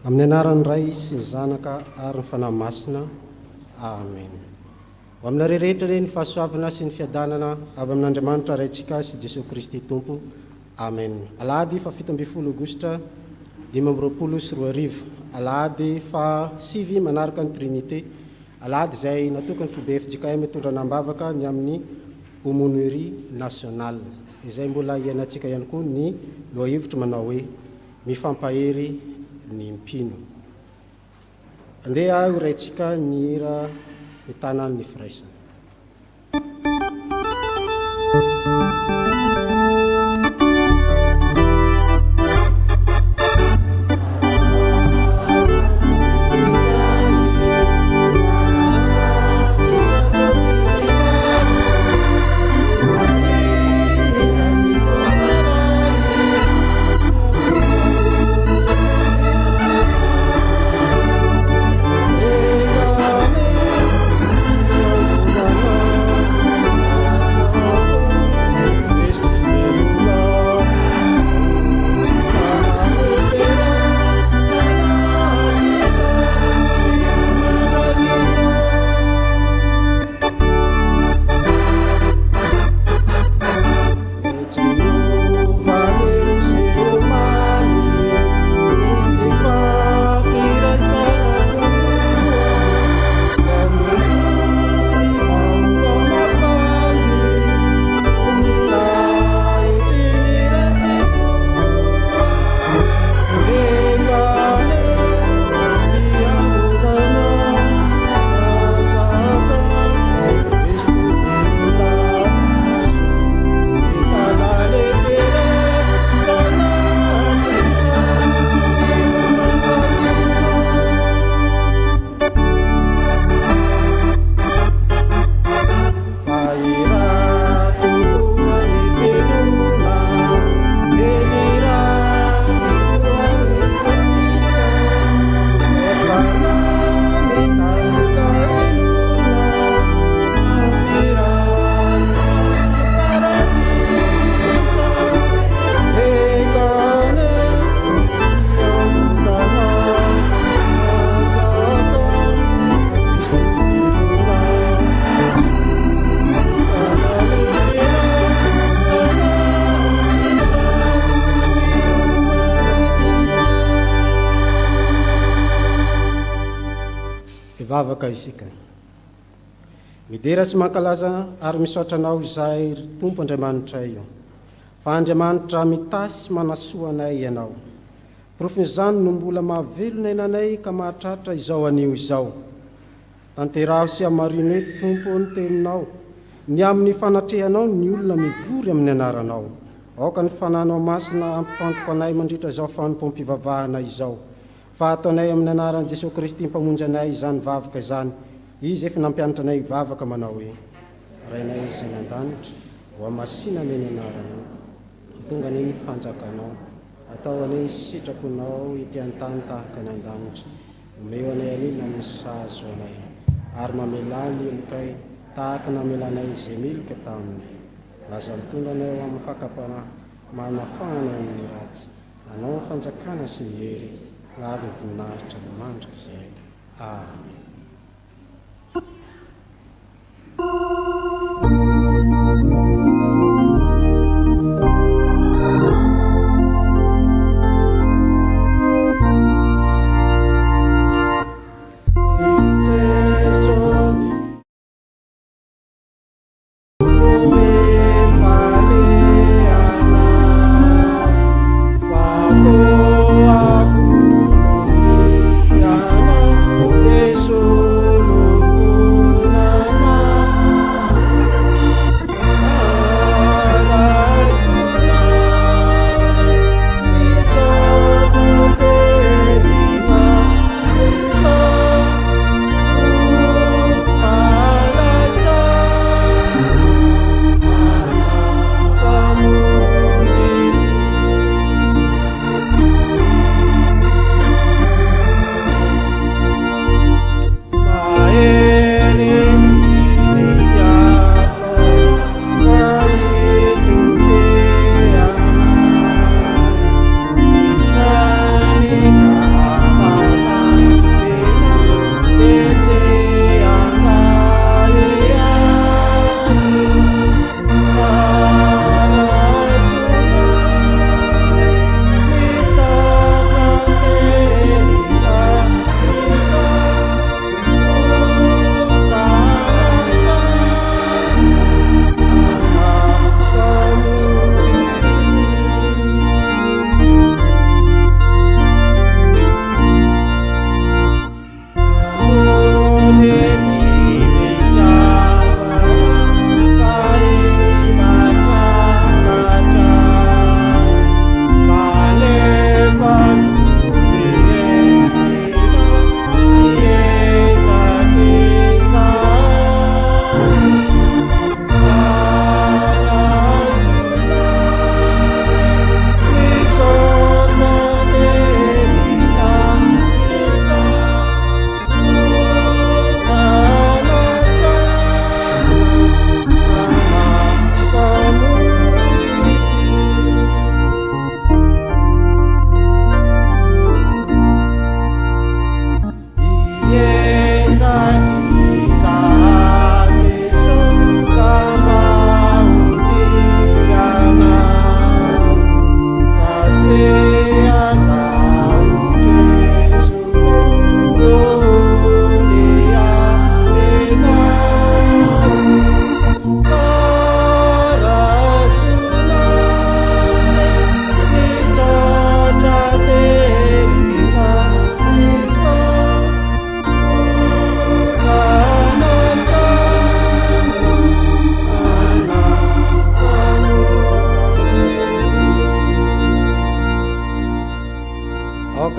Amin'ny anaran'ny Ray sy ny Zanaka ary ny fanahy masina. Amen. Ho aminareo rehetra re ny fahasoavana sy ny fiadanana avy amin'Andriamanitra raintsika sy Jesosy Kristy Tompo. Amen. Alahady fa 17 Aogositra 2024. Alahady fa 7 manaraka ny Trinité. Alahady izay natokany FDFJKM mitondra ambavaka ny amin'ny aumônerie nationale. Izay mbola iainantsika ihany koa ny lohahevitra manao hoe mifampahery ny mpino. Andeha ho raintsika ny hira mitanany firaisana. Vavaka isika. Midera sy mankalaza ary misaotra anao izay Tompo Andriamanitra io. Fa Andriamanitra mitasy manasoa anay ianao. Profin'izany no mbola mahavelona ainanay ka mahatratra izao anio izao. Tanteraho sy amarino hoe Tompo ny teninao. Ny amin'ny fanatrehanao ny olona mivory amin'ny anaranao. Aoka ny fananao masina ampifantoka anay mandritra izao fanompom-pivavahana izao. Fa ataonay amin'ny anaran'i Jesosy Kristy mpamonjy anay izany vavaka izany. Izy efa nampianatra anay vavaka manao hoe Rainay izay an-danitra, ho amasina ny anaranao, tonga ny fanjakanao, atao anay sitraponao ety an-tany tahaka ny an-danitra. Omeo anay anina ny sahazo anay, ary mamelany elokay tahaka namelanay izay milika taminay. Laza mitondra anay ho amin'ny fakapana, manafahana amin'ny ratsy, anao ny fanjakana sy ny hery, ary ny voninahitra mandrika izay. Amen.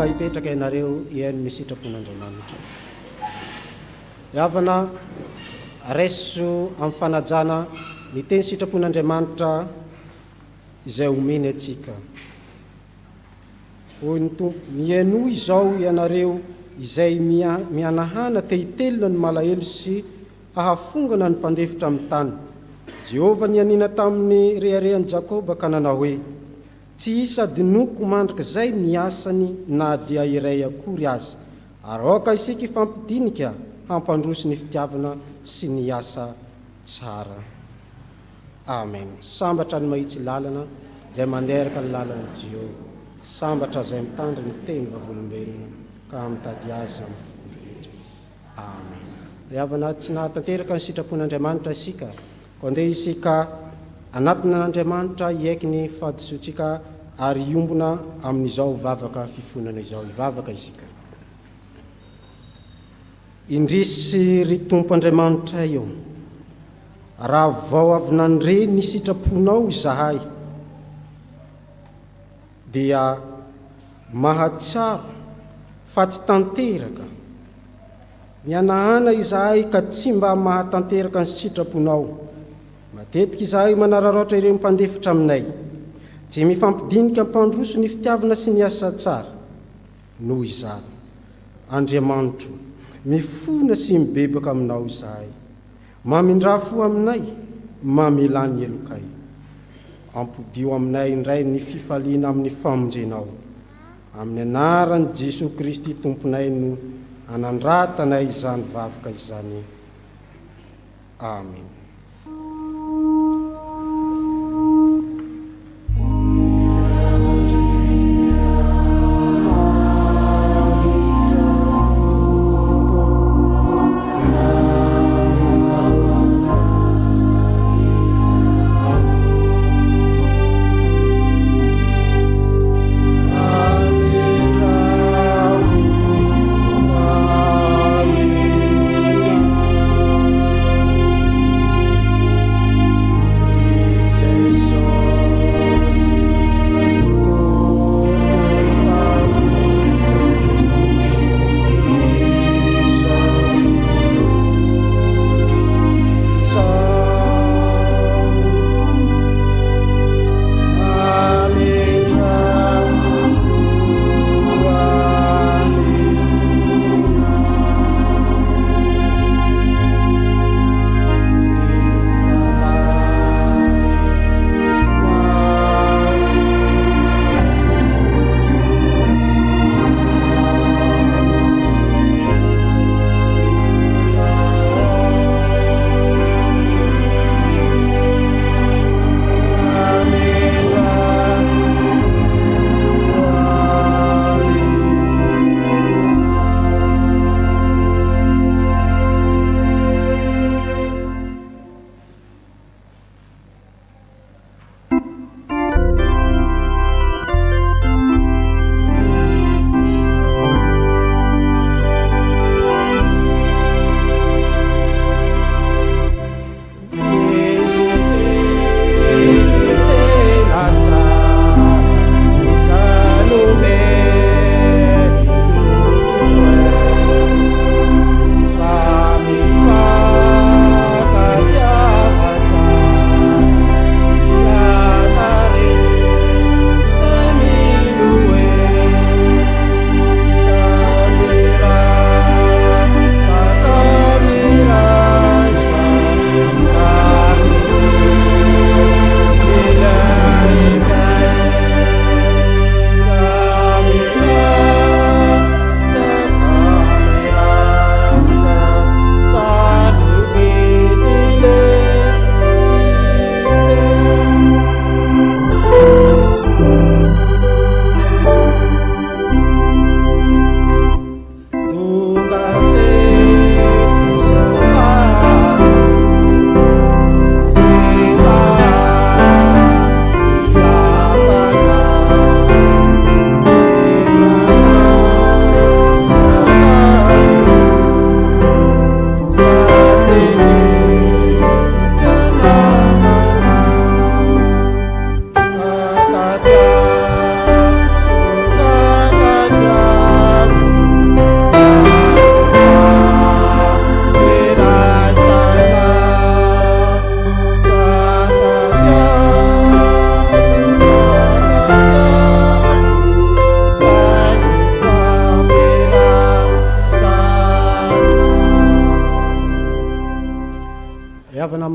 afaka hipetraka ianareo iaino misitrapon'Andriamanitra. Iavana reso amin'ny fanajana ny teny sitrapon'Andriamanitra izay omeny atsika. Hoy ny Tompo, mihaino izao ianareo izay mianahana tehitelona ny malahelo sy hahafongana ny mpandefitra amin'ny tany. Jehovah nianina tamin'ny reharehan'i Jakoba ka nanao hoe, tsy isa dinoko mandrika izay ny asany na dia iray akory aza, ary aoka isika ifampidinika hampandroso ny fitiavana sy ny asa tsara. Amen. Sambatra ny mahitsy lalana izay manderaka ny lalana Jehovah. Sambatra izay mitandry ny teny vavolombelona ka mitady azy amin'ny fo rehetra. Amen. Riavana tsy nahatanteraka ny sitrapon'Andriamanitra isika, ko andeha isika anatin'Andriamanitra hiaiky ny fahadisoantsika ary iombona amin'izao vavaka fifonana izao. Ivavaka isika. Indrisy ry Tompo Andriamanitra eo, raha vao avy nandre ny sitraponao izahay, dia mahatsaro fa tsy tanteraka. Mianahana izahay ka tsy mba mahatanteraka ny sitraponao. Matetika izahay manararaotra ireo mpandefitra aminay, tsy mifampidinika mpandroso ny fitiavana sy ny asa tsara. Noho izany, Andriamanitro, mifona sy mibebaka aminao izahay, mamindrafo aminay, mamelany elokay. Ampodio aminay indray ny fifaliana amin'ny famonjenao. Amin'ny anaran'i Jesosy Kristy Tomponay no anandratanay izany vavaka izany. Amen.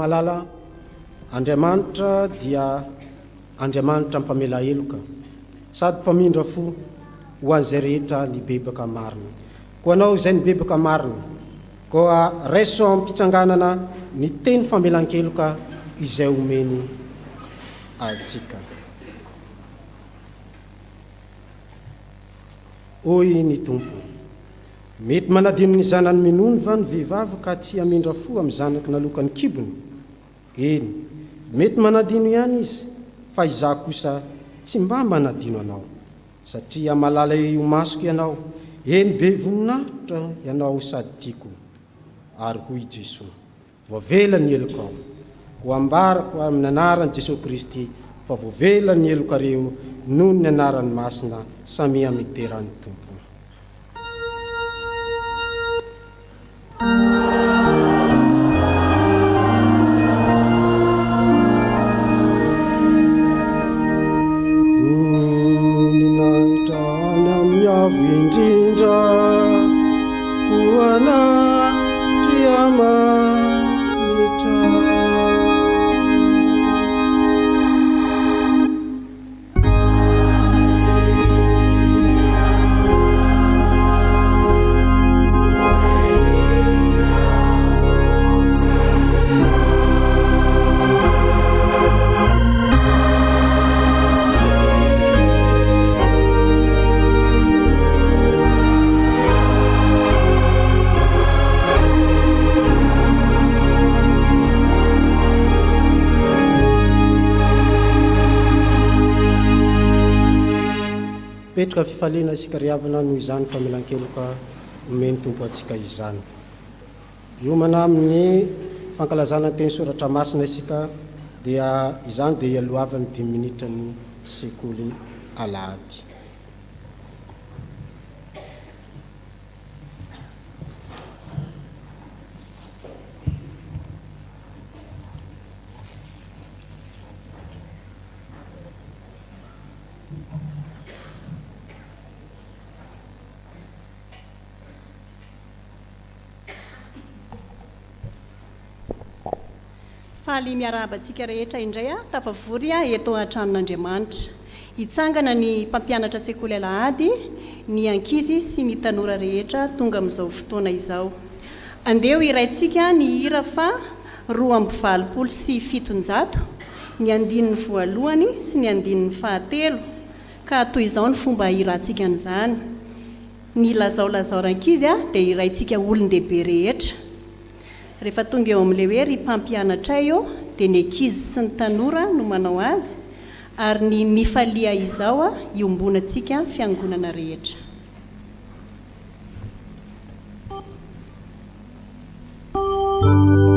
malala, Andriamanitra dia Andriamanitra mpamela heloka sady mpamindra fo ho an'izay rehetra ny bebaka marina. Ko anao izay ny bebaka marina, koa raiso ampitsanganana ny teny famelan-keloka izay omeny atsika. Oy ny tompo, mety manadino ny zanany minony va ny vehivavy ka tsy amindra fo amin'ny zanaky nalokany kibony? Eny, mety manadino ihany izy, fa izaho kosa tsy mba manadino anao, satria malala io masoko ianao, eny be voninahitra ianao sady tiako. Ary hoy Jesosy, voavela ny eloko ao, ho ambarako amin'ny anaran'i Jesosy Kristy, fa voavela ny elokareo noho ny anaran'ny masina samy amiteran'ny tompo. Petraka fifaliana isika riavana noho izany famelan-keloka omeny tompo atsika izany. Iomana amin'ny fankalazana teny soratra masina isika dia izany dia ialoavany 10 minitra ny sekoly alahady. Faly miarabantsika rehetra indray tafavory eto an-tranon'Andriamanitra. Hitsangana ny mpampianatra sekoly alahady, ny ankizy sy ny tanora rehetra tonga amin'izao fotoana izao. Andeo iraintsika ny hira fa 2:27, ny andinin'ny voalohany sy ny andinin'ny fahatelo, ka toy izao ny fomba irantsika an'izany. Ny lazaolazao rankizy dia iraintsika olon-dehibe rehetra. Rehefa tonga eo amin'ilay hoe ry mpampianatra eo dia ny ankizy sy ny tanora no manao azy, ary ny mifalia izao iombonantsika fiangonana rehetra. Thank you.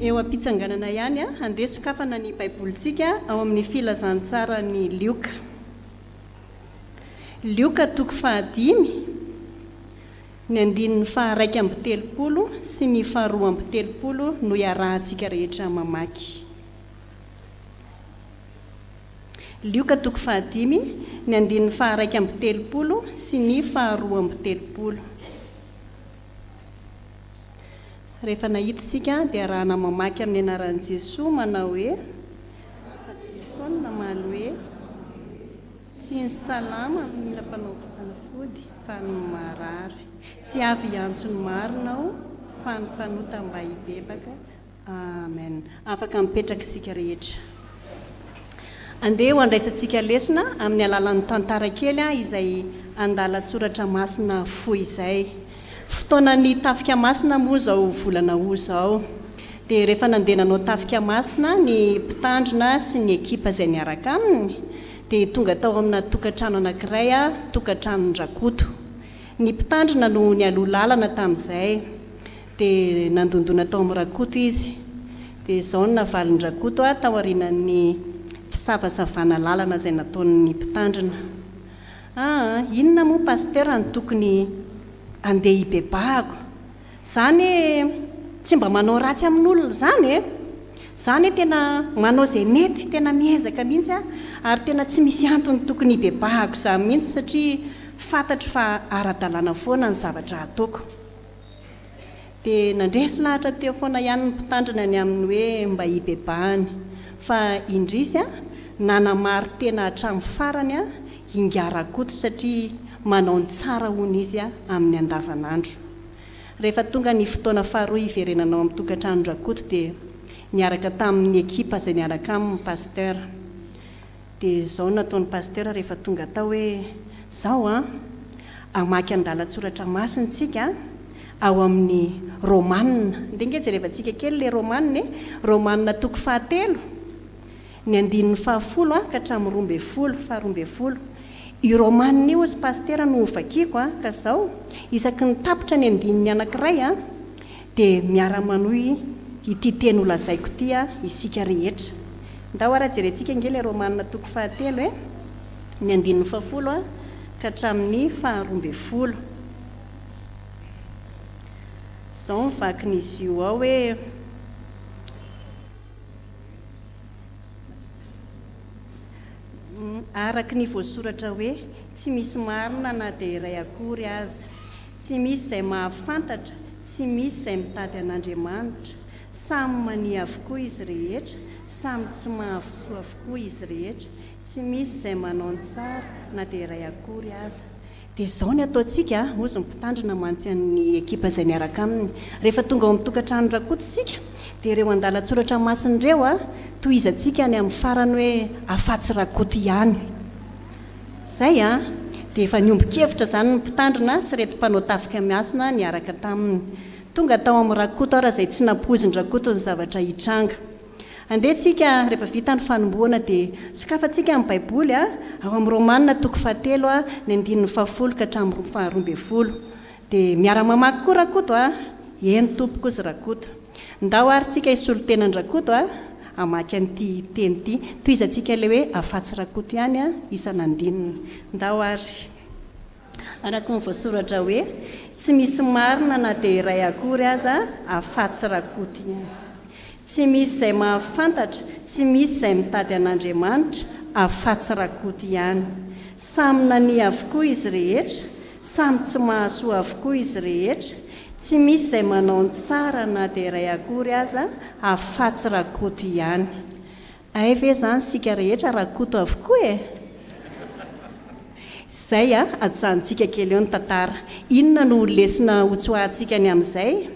eo ampitsanganana ihany a andeha sokafana ny baibolitsika ao amin'ny filazantsara ny lioka. Lioka toko 5 ny 9:30 sy ny 2:30 no iarahantsika rehetra mamaky. Lioka toko 5 ny 9:30 sy ny 2:30. Rehefa nahitasika dia arahana mamaky amin'ny anaran'i Jesosy manao hoe Jesosy namaly hoe tsy ny salama mila mpanao fanafody fa ny marary, tsy avy hiantsony marinao fa ny mpanota mba hibebaka. Amen. Afaka mipetraka isika rehetra. Andeha ho andraisantsika lesona amin'ny alalan'ny tantara kely izay andalan-tsoratra masina fohy izay. Fotoana ny tafika masina moa zao volana ho zao. Dia rehefa nandeha nanao tafika masina ny mpitandrina sy ny ekipa izay niaraka aminy dia tonga tao amina tokantrano anankiray tokantranon-drakoto. Ny mpitandrina no nialoha lalana tamin'izay dia nandondona tao amin'ny rakoto izy. Dia izao no navalin-drakoto tao aorianan'ny fisavasavana lalana izay nataon'ny mpitandrina. Inona moa pastera ny tokony andeha hibebahako? Zany tsy mba manao ratsy amin'olona zany e? Zany tena manao izay mety, tena miezaka mihitsy ary tena tsy misy antony tokony hibebahako za mihitsy satria fantatro fa ara-dalàna foana ny zavatra ataoko. Dia nandresy lahatra teo foana ihany ny mpitandrina ny amin'ny hoe mba hibebahany fa indrisy nanamary tena hatramin'ny farany ingarakoto satria manao ny tsara hono izy amin'ny andavanandro. Rehefa tonga ny fotoana faharoa iverenanao amin'ny tokantranon-drakoto dia niaraka tamin'ny ekipa izay niaraka amin'ny pasteur. Dia izao nataon'ny pasteur rehefa tonga tao hoe izao amaky andalan-tsoratra masintsika ao amin'ny Romanina. Ndenge jerevantsika kely le Romanina Romanina toko 7 ny 10:10 ka hatramin'ny 12:10. I Romanina io sy pastera no vakiako ka izao isaky ny tapitra ny andininy anankiray dia miara-manohy ity teny ho lazaiko ity isika rehetra. Ndao raha jerentsika nge le Romanina toko 7 ny 10:10 ka hatramin'ny 12:10. Izao mivakin'izy io ao hoe araka ny voasoratra hoe tsy misy marina na dia iray akory aza, tsy misy izay mahafantatra, tsy misy izay mitady an'Andriamanitra, samy mania avokoa izy rehetra, samy tsy mahafotoa avokoa izy rehetra, tsy misy izay manao ny tsara na dia iray akory aza. Dia izao ny ataontsika ozy ny mpitandrina mantsy ny ekipa izay niaraka aminy. Rehefa tonga ao amin'ny tokantranon-drakoto isika dia ireo andalan-tsoratra masin'ireo tohizantsika ny amin'ny farany hoe afatsy rakoto ihany. Izay dia efa niombi-kevitra izany ny mpitandrina sy reto mpanao tafika masina niaraka taminy. Tonga tao amin'ny rakoto raha izay tsy nampoizin-drakoto ny zavatra hitranga. Andehantsika rehefa vita ny fanombohana dia sokafantsika amin'ny baiboly ao amin'ny Romanina toko 7 ny 10:10 ka hatramin'ny 12:10. Dia miara-mamaky koa rakoto eny tompoko izy rakoto. Ndao ary tsika isolo tenan-drakoto amaky an'ity teny ity tohizantsika le hoe afatsy rakoto ihany isan'andininy. Ndao ary araka ny voasoratra hoe tsy misy marina na dia iray akory aza afatsy rakoto ihany, tsy misy izay mahafantatra, tsy misy izay mitady an'Andriamanitra, afatsy rakoto ihany, samy nania avokoa izy rehetra, samy tsy mahasoa avokoa izy rehetra, tsy misy izay manao ny tsara na dia iray akory aza, afatsy rakoto ihany. Ay ve zany sika rehetra rakoto avokoa Izay ajanontsika kely eo ny tantara. Inona no lesona hotsoahantsika ny amin'izay?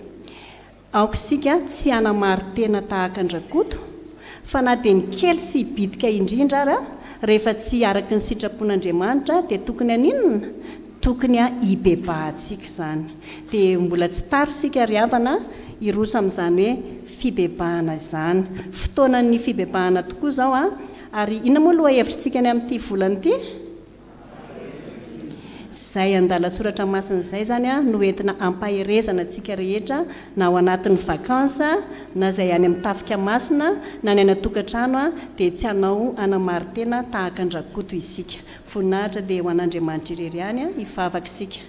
Aoko isika tsy hanamary tena tahaka an-drakoto fa na dia ny kely sy bitika indrindra rehefa tsy araka ny sitrapon'Andriamanitra dia tokony aninona? Tokony hibebahantsika izany. Dia mbola tsy tary sika riavana hiroso amin'izany hoe fibebahana izany. Fotoanan'ny fibebahana tokoa izao ary inona moa loha hevitrintsika ny amin'ity volana ity? zay andalatsoratra masina izay zany a no entina ampahirezana antsika rehetra na ao anatin'ny vakansa na zay any amin'ny tafika masina na ny anatokantrano a dia tsy hanao anamarintena tahaka andrakoto isika voninahitra dia ho an'Andriamanitra irery any a hivavaka isika.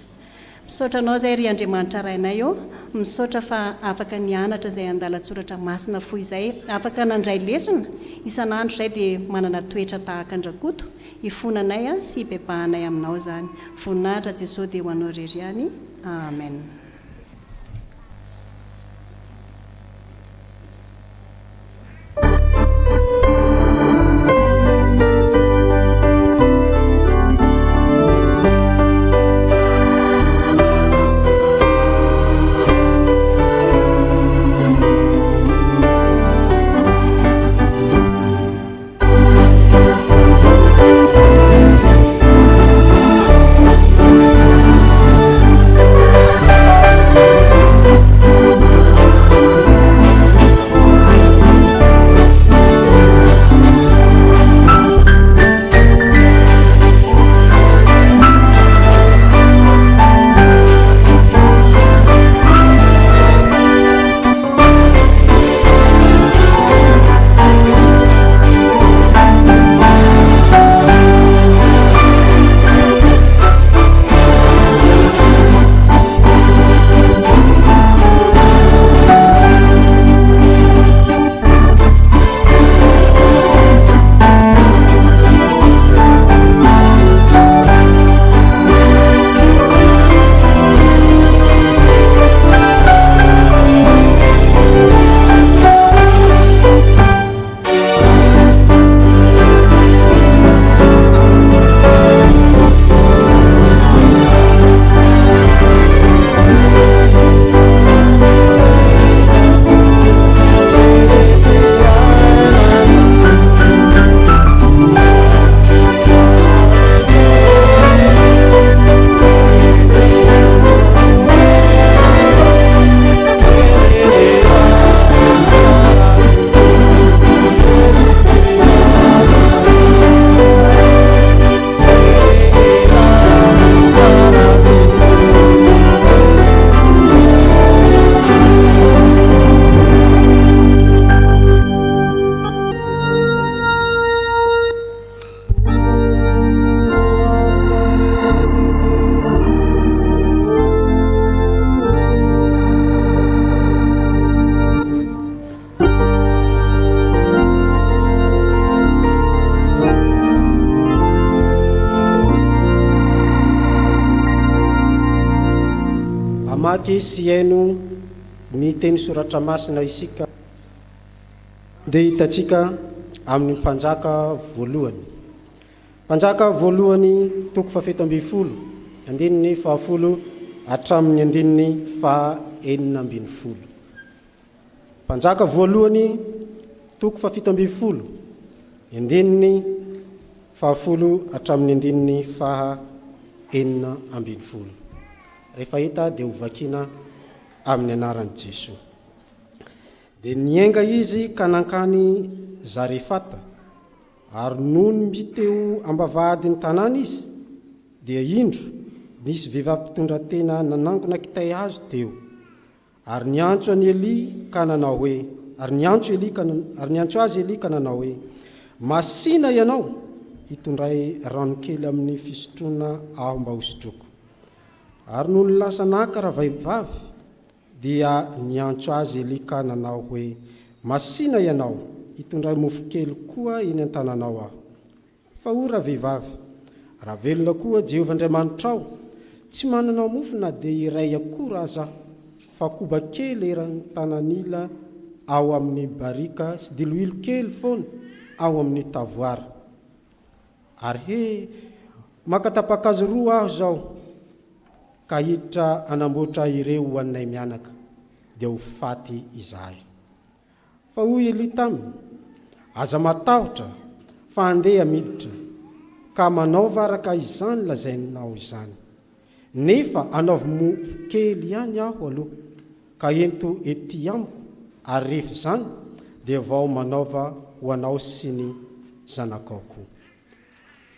Misaotra anao zay ry Andriamanitra rainay eo, misaotra fa afaka nianatra zay andalatsoratra masina fo izay, afaka nandray lesona isan'andro zay dia manana toetra tahaka andrakoto hifonanay a sy hibebahanay aminao zany. Voninahitra Jesosy dia ho anao irery any. Amen. Sy haino ny teny soratra masina isika dia hitatsika amin'ny mpanjaka voalohany. Mpanjaka voalohany toko 7:10 andininy 10 hatramin'ny andininy 11. Mpanjaka voalohany toko 7:10 andininy 10 hatramin'ny andininy 11. Rehefa hita dia hovakina amin'ny anaran'i Jesosy. Dia nienga izy ka nankany Zarefata, ary noho ny miteo ambavahady ny tanàna izy, dia indro nisy vehivavy mpitondra tena nanangona kitay azo teo, ary niantso azy Eli ka nanao hoe, masina ianao hitondray rano kely amin'ny fisotroana aho mba hosotroko. Ary noho ny lasa naka raha vehivavy dia niantso azy Eli ka nanao hoe, masina ianao hitondray mofo kely koa eny an-tananao aho. Fa ho raha vehivavy, raha velona koa Jehovah Andriamanitra ao, tsy mananao mofo na dia iray akora aza, fa koba kely eran'ny tanan'ila ao amin'ny barika sy diloilo kely foana ao amin'ny tavoara. Ary makatapakazo roa aho zao, ka hiditra anamboatra ireo ho anay mianaka, dia ho faty izahay. Fa hoy Eli taminy, aza matahotra fa andeha miditra, ka manaova araka izany lazainao izany. Nefa anaovy mofo kely ihany aho aloha, ka ento ety amiko, ary rehefa izany dia vao manaova ho anao sy ny zanakao koa.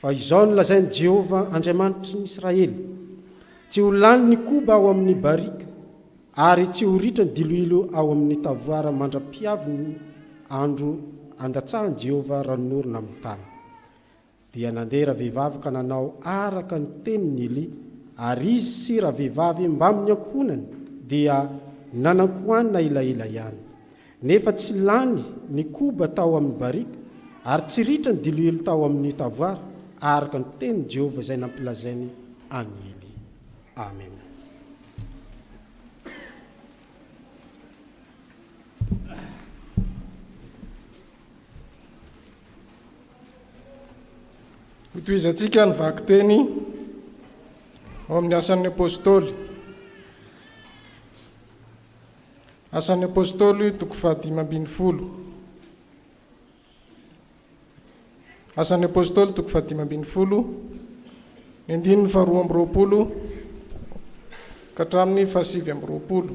Fa izao no lazain'i Jehovah Andriamanitry ny Israely, tsy ho lany ny koba ao amin'ny barika ary tsy ho ritra ny diloilo ao amin'ny tavoara mandra-piavy ny andro andatsahan Jehova ranorina amin'ny tany. Dia nandeha ravehivavy ka nanao araka ny teniny Eli, ary izy sy ravehivavy mba amin'ny ankohonany dia nanankohanina elaela ihany. Nefa tsy lany ny koba tao amin'ny barika ary tsy ritra ny diloilo tao amin'ny tavoara araka ny teniny Jehova izay nampilazainy any Eli. Amen. Hotoizantsika ny vaky teny ao amin'ny asan'ny apôstôly. Asan'ny apôstôly toko 5:10. Asan'ny apôstôly toko 5:10, ny 2:20 ka hatramin'ny 7:20.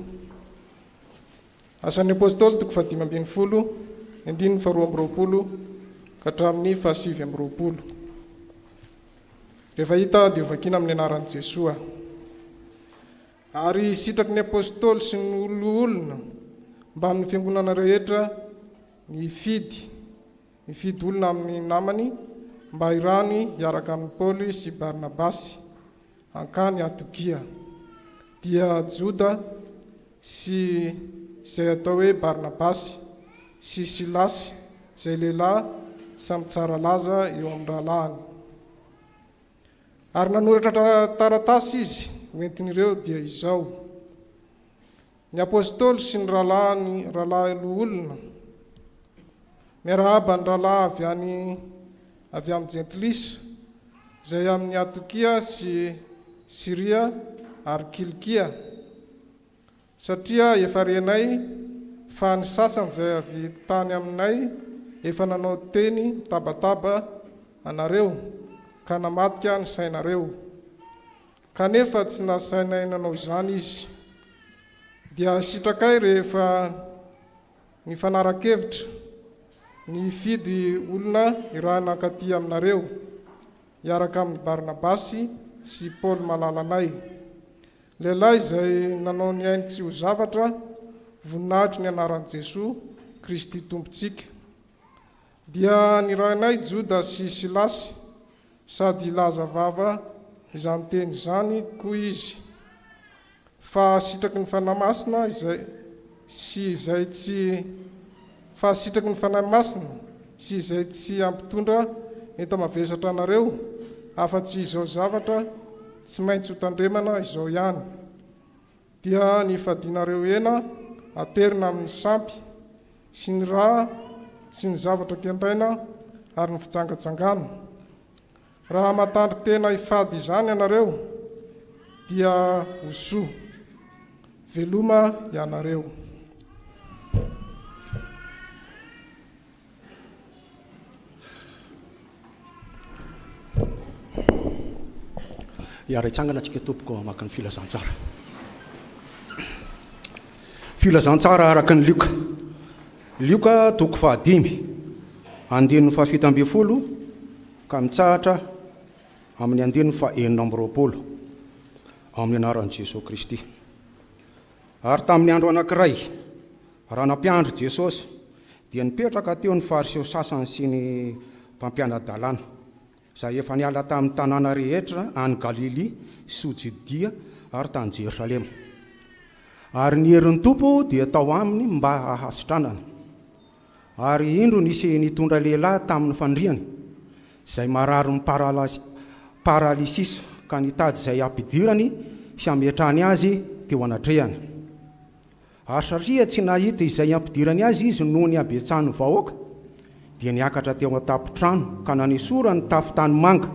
Asan'ny apôstôly toko 5:10, ny 2:20 ka hatramin'ny 7:20. Rehefa hita dia vakiana amin'ny anaran'i Jesosy. Ary sitraky ny apôstôly sy ny olona mba amin'ny fiangonana rehetra ny fidy olona amin'ny namany mba irany hiaraka amin'ny Paoly sy Barnabasy hankany Antiokia. Dia Joda sy izay atao hoe Barnabasy sy Silasy izay lehilahy samy tsara laza eo amin'ny rahalahiny. Ary nanoratra taratasy izy hoentin'ireo dia izao: ny apôstôly sy ny rahalahy olona miarahaba ny rahalahy avy amin'ny Jentilisa izay amin'ny Antiokia sy Siria ary Kilikia, satria efa renay fa ny sasany izay avy tany aminay efa nanao teny tabataba anareo ka namatika ny sainareo, kanefa tsy nasainay nanao izany izy. Dia sitrakay rehefa ny fanaran-kevitra ny fidy olona irahana akaty aminareo hiaraka amin'ny Barnabasy sy Paoly malalanay, lehilahy izay nanao ny ainy tsy ho zavatra voninahitry ny anaran'i Jesosy Kristy tompontsika. Dia nirahanay Joda sy Silasy, sady laza vava izany teny izany koa izy, fa sitraky ny fanamasina sy izay tsy ampitondra eto mavesatra anareo, afa-tsy izao zavatra tsy maintsy ho tandremana izao ihany. Dia ny fadinareo ena aterina amin'ny sampy sy ny raha sy ny zavatra kentaina ary ny fitsangatsangana. Raha matandry tena hifady izany ianareo dia hosoa, veloma ianareo. Iara-itsangana antsika tompoko maka ny filazantsara. Filazantsara araka ny Lioka toko 5, andininy 7:20 ka mitsahatra amin'ny andininy 4:20 amin'ny anaran'i Jesosy Kristy. Ary tamin'ny andro anankiray, raha nampiandry Jesosy dia nipetraka teo ny fariseo sasany sy ny mpampianadalàna izay efa niala tamin'ny tanàna rehetra any Galili sy Jodia ary tany Jerosalema. Ary ny herin'ny Tompo dia tao aminy mba hahasitranana. Ary indro nisy nitondra lehilahy tamin'ny fandriany izay marary ny paralisisa ka nitady izay ampidirany sy ametrahany azy teo anatrehany. Ary satria tsy nahita izay ampidirany azy izy noho ny abetsahany vahoaka, dia niakatra teo an-tampon-trano ka nanisora ny tafotany manga,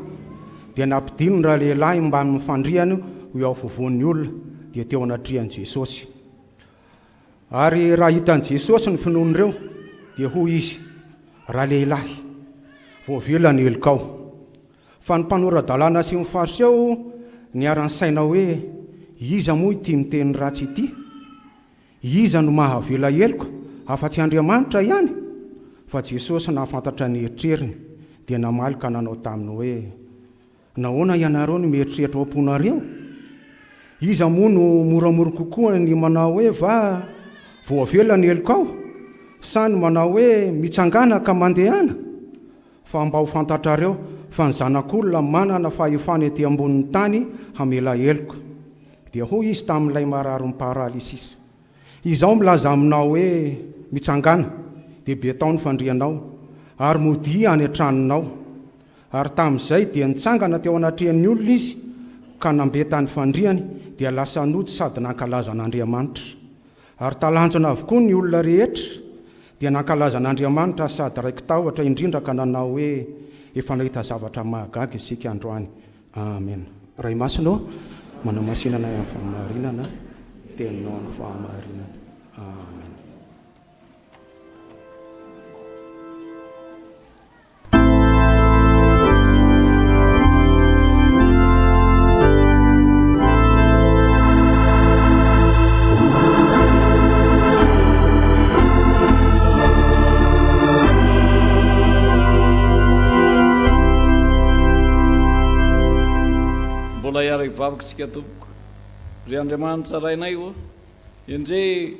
dia nampidino ny raha lehilahy mba amin'ny fandriany ho eo afovoan'ny olona dia teo anatrihan'i Jesosy. Ary raha hitan'i Jesosy ny finoan'ireo dia hoy izy: raha lehilahy, voavela ny helikao. Fa ny mpanoran-dalàna sy ny fariseo niara-ny saina hoe: iza moa ity miteny ratsy ity? Iza no mahavela heliko afa-tsy Andriamanitra ihany? Fa Jesosy nahafantatra ny eritreriny dia namaly ka nanao taminy hoe: nahoana ianareo no mieritreritra ao am-ponareo? iza moa no moramora kokoa ny manao hoe voavela ny elokao sa ny manao hoe mitsangana ka mandehana fa mba ho fantatrareo fa ny zanak'olona manana fahefany aty ambonin'ny tany hamela eloka dia hoy izy tamin'ilay marary miparalysisa izaho milaza aminao hoe mitsangana dia be tao ny fandrianao ary modi any an-tranonao ary tamin'izay dia nitsangana teo anatrehan'ny olona izy ka nambetany fandriany dia lasa nody sady nankalaza an'Andriamanitra ary talanjona avokoa ny olona rehetra dia nankalaza an'Andriamanitra sady raiki tahotra indrindra ka nanao hoe efa nahita zavatra mahagaga isika androany. Amen. Ray masino manamasinana amin'ny fahamarinana teninao amin'ny fahamarinana. Amen. Vavakitsika tompoko ry Andriamanitra rainay o indre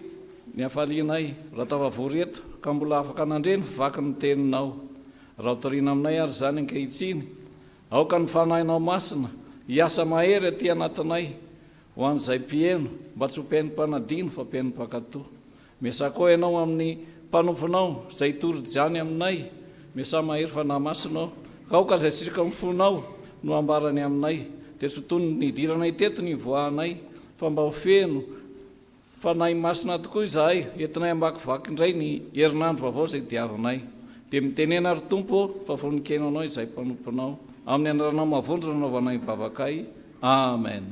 ny hafalianay raha tavavory eto ka mbola afaka nandreny vaky ny teninao raha otoriana aminay ary zany ankehitsiny aoka ny fanahinao masina hiasa mahery aty anatinay ho an'izay mpieno mba tsy ho mpiaino-mpanadino fa mpiaino-mpakatoa miasako ianao amin'ny mpanomponao izay tory-jany aminay miasa mahery fanahy-masinao ka aoka izay sirika mifonao no ambarany aminay dia tsy tony nidiranay teto ny voahanay fa mba ho feno fanahy masina tokoa izahay entinay ambakivaky indray ny herinandro vaovao izay diavinay dia mitenena ary tompo fa voninkenao anao izay mpanomponao amin'ny anaranao mavondro nanaovanay vavakay. Amen.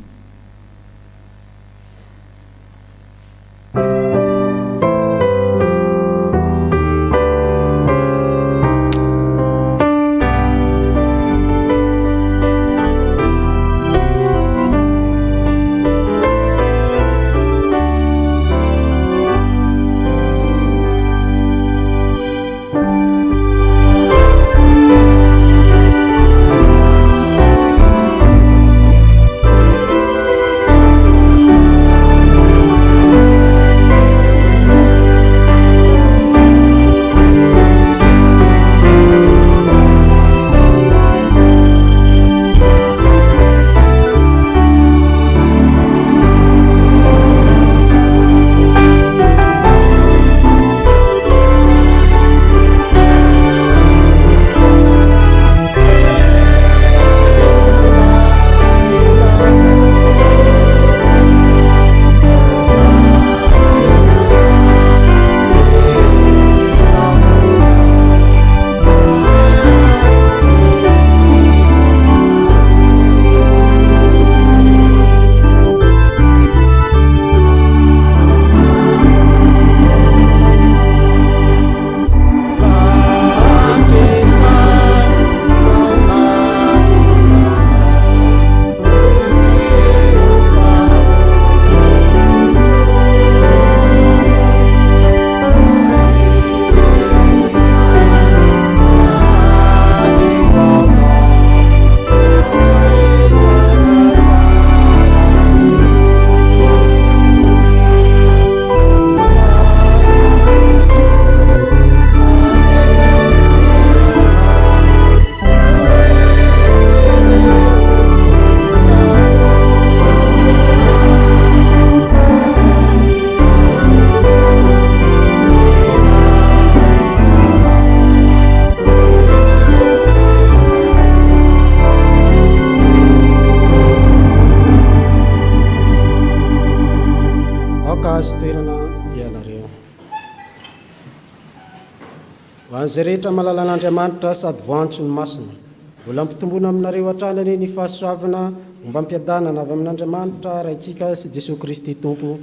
Zay rehetra malala an'Andriamanitra sady voantso ny masina mbola mpitombona aminareo atranany ny fahasoavana mba mpiadanana avy amin'Andriamanitra raintsika sy Jesosy Kristy Tompo.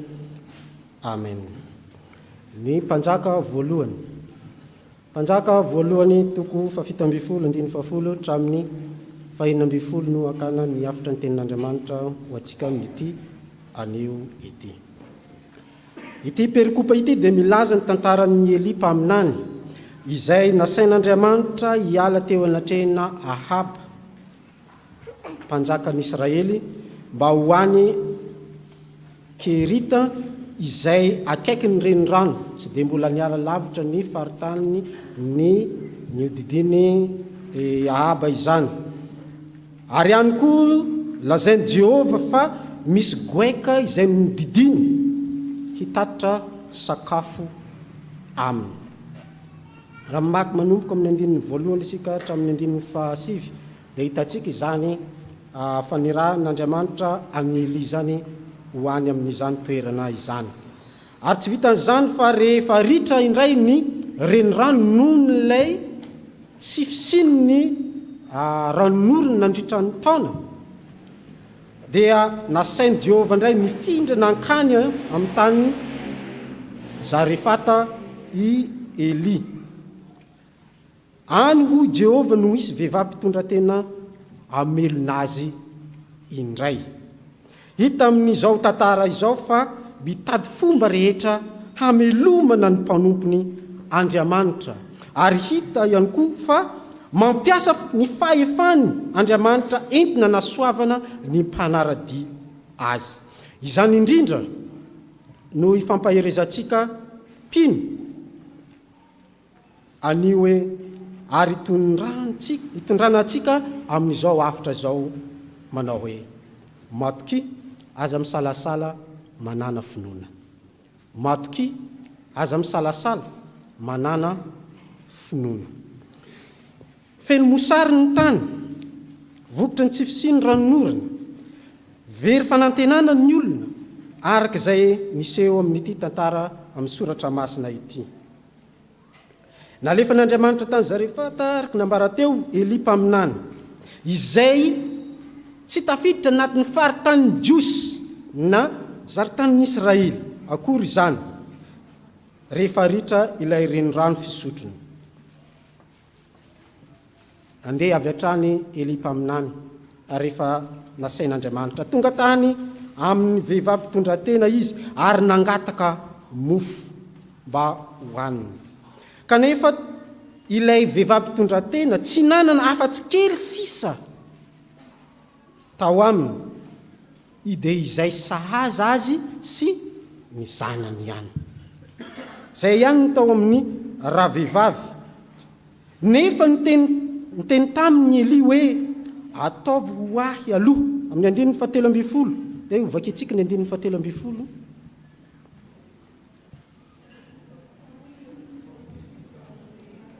Amen. Ny mpanjaka voalohany toko 7:1 hatramin'ny 2:1 no akana ny afitra ny tenin'Andriamanitra ho antsika amin'ity anio ity. Ity perikopa ity dia milaza ny tantaran'ny Eli mpaminany izay nasain'Andriamanitra hiala teo anatrehana Ahaba mpanjakan'Israely mba ho any kerita izay akaiky ny renirano tsy dia mbola niala lavitra ny faritaniny ny odidiny aba izany. Ary ihany koa lazainy Jehova fa misy goaika izay mididiny hitatitra sakafo aminy. Raha mamaky manomboka amin'ny andininy voalohany isika hatramin'ny andininy fahasivy dia hitantsika izany fanirahan'Andriamanitra amin'ny Eli zany ho any amin'izany toerana izany. Ary tsy vitan'izany fa rehefa ritra indray ny renirano noho n'ilay tsy fisininy ranon'oriny nandritra ny taona, dia nasainy Jehova indray mifindra nankany amin'ny tany Zarefata i Eli. Any ho Jehova no hisy vehivavy mpitondra tena amelonazy indray. Hita amin'izao tantara izao fa mitady fomba rehetra hamelomana ny mpanompony Andriamanitra. Ary hita ihany koa fa mampiasa ny fahefany Andriamanitra entina nasoavana ny mpanaradi azy. Izany indrindra no ifampaherezantsika mpino anio hoe ary hitondranantsika amin'izao afitra izao manao hoe matoky aza misalasala manana finoana. Matoky aza misalasala manana finoana. Feno mosary ny tany, vokotry ny tsy fisiny ranon'orina, very fanantenana ny olona, araka izay niseho amin'ity tantara amin'ny soratra masina ity. Nalefa n'Andriamanitra tany Zarefata araka nambara teo Eli mpaminany, izay tsy tafiditra anatin'ny faritany Jiosy na zaritany Israely akory izany rehefa ritra ilay renirano fisotrony. Andeha avy hatrany Eli mpaminany rehefa nasain'Andriamanitra tonga tany amin'ny vehivavy mpitondra tena izy ary nangataka mofo mba hohaniny. Kanefa ilay vehivavy mpitondra tena tsy nanana afa-tsy kely sisa tao aminy, ide izay sahaza azy sy ny zanany ihany. Zay ihany no tao amin'ny rahavehivavy. Nefa niteny taminy Eli hoe ataovy ho ahy aloha amin'ny andininy 17 dia hovakitsika ny andininy 17.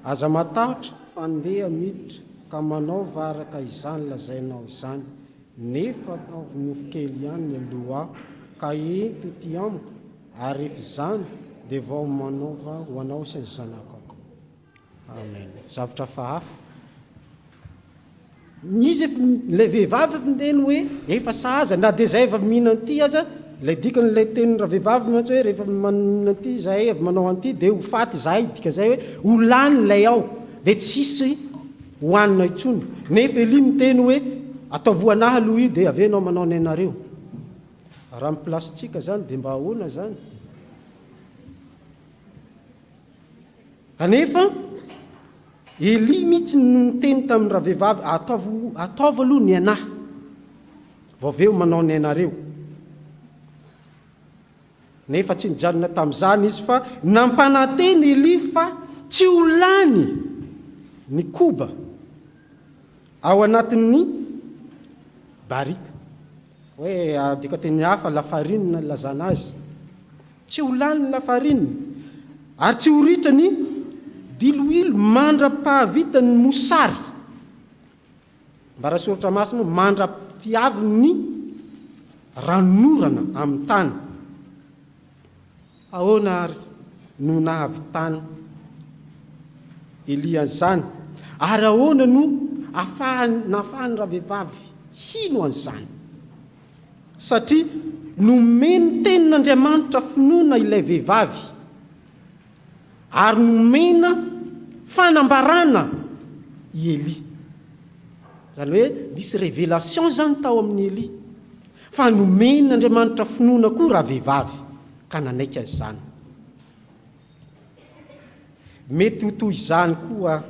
Aza matahotra fandeha miditra ka manaova araka izany lazainao izany, nefa ataovy mofo kely ihany ny aloha ka ento ty amiko ary rehefa izany dia vao manaova ho anao sy ny zanako. Amen. Zavatra fahafa. Izy ilay vehivavy miteny hoe efa sahaza na dia izay efa mihinana ity aza, ilay dikan'ilay tenin'ny rahavehivavy mantsy hoe rehefa manana ity izahay avy manao an'ity dia ho faty izahay, dika izay hoe ho lany ilay ao dia tsisy hohanina intsony. Nefa Eli miteny hoe ataovy ho anahy aloha io dia avenao manao ny anareo. Raha miplasintsika zany dia mba ahoana zany? Kanefa Eli mihitsy no niteny tamin'ny rahavehivavy ataovy aloha ny anahy vao aveo manao ny anareo. Nefa tsy nijanona tamin'izany izy fa nampananteny Eli fa tsy ho lany ny koba ao anatin'ny barika, hoe dika teny hafa lafarinina lazana azy, tsy ho lany ny lafarinina ary tsy ho ritra ny diloilo mandra-pahavita ny mosary. Mbara soratra masina mandra-piaviny ny ranon'orana amin'ny tany. Ahoana ary no nahavitany Eli an'izany, ary ahoana no nahafahany rahavehivavy hino an'izany? Satria nomeny tenin'Andriamanitra finoana ilay vehivavy ary nomena fanambarana i Eli. Zany hoe disy révélation zany tao amin'ny Eli, fa nomen'Andriamanitra finoana koa rahavehivavy ka nanaika azy zany. Mety ho toy izany koa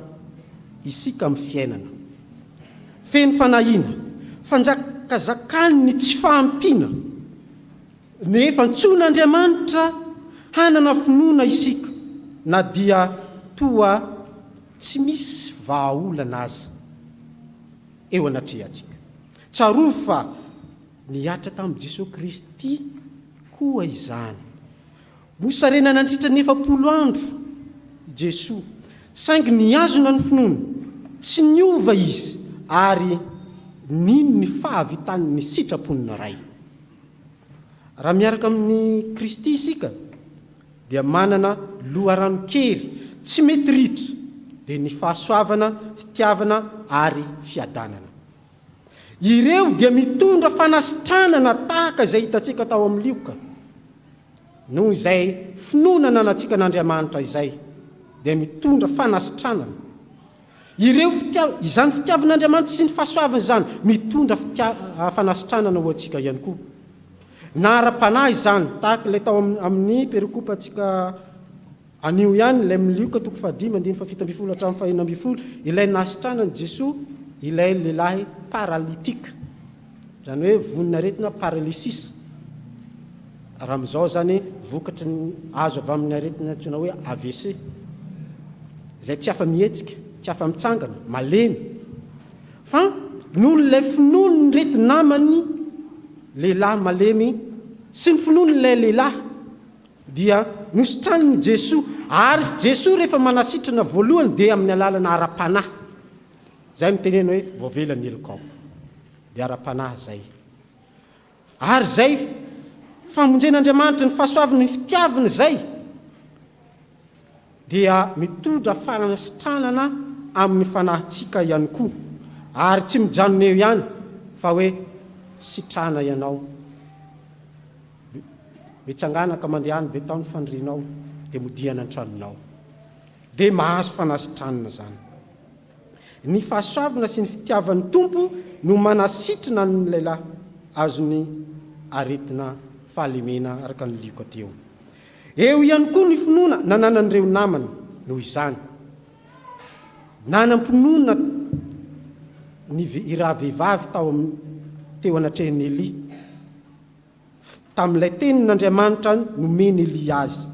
isika amin'ny fiainana. Feno fanahiana, fanjakazakany ny tsy fahampiana nefa ntson'Andriamanitra hanana finoana isika na dia toa tsy misy vahaolana aza eo anatrehantsika. Tsaroa fa niatra tamin'i Jesosy Kristy koa izany. Mosarena nandritra 40 andro Jesosy, saingy niazona ny finoana, tsy niova izy ary nino ny fahavitany ny sitraponina ray. Raha miaraka amin'ny Kristy isika dia manana loharano-kery tsy mety ritra, dia ny fahasoavana, fitiavana ary fiadanana. Ireo dia mitondra fanasitranana tahaka izay hitantsika tao amin'ny lioka. Noho izay finoana nanantsika n'Andriamanitra izay dia mitondra fanasitranana. Ireo izany fitiavan'Andriamanitra sy ny fahasoavana izany mitondra fanasitranana ho antsika ihany koa. Na ara-panahy izany, tahaka ilay tao amin'ny perikopantsika anio ihany, ilay milioka 5:7 hatramin'ny 9, ilay nasitranany Jesosy ilay lehilahy paralitika, izany hoe vonin'aretina paralysis. Raha amin'izao zany vokatry ny azo avy amin'ny aretina antsoina hoe AVC, izay tsy afa mihetsika, tsy afa mitsangana, malemy. Fa noho n'ilay finoany ny reti namany lehilahy malemy sy ny finoany ilay lehilahy dia nositraniny Jesosy, ary Jesosy rehefa manasitrana voalohany dia amin'ny alalana ara-panahy. Zay no tenena hoe voavelany elikao, dia ara-panahy zay. Ary zay famonjen'Andriamanitra ny fahasoavany ny fitiavana zay dia mitondra fanasitranana amin'ny fanahitsika ihany koa, ary tsy mijanona eo ihany fa hoe sitrana ianao, mitsangana ka mandehany be tao ny fandrinao dia modiana an-tranonao, dia mahazo fanasitranana zany. Ny fahasoavana sy ny fitiavan'ny Tompo no manasitrana ny lehilahy azony aretina fahalemena araka ny lioka teo. Eo ihany koa ny finoana nananan'ireo namany noho izany. Nanam-pinoana ny raha vehivavy teo anatrehan'ny Eli, tamin'ilay tenin'Andriamanitra nomeny Eli azy.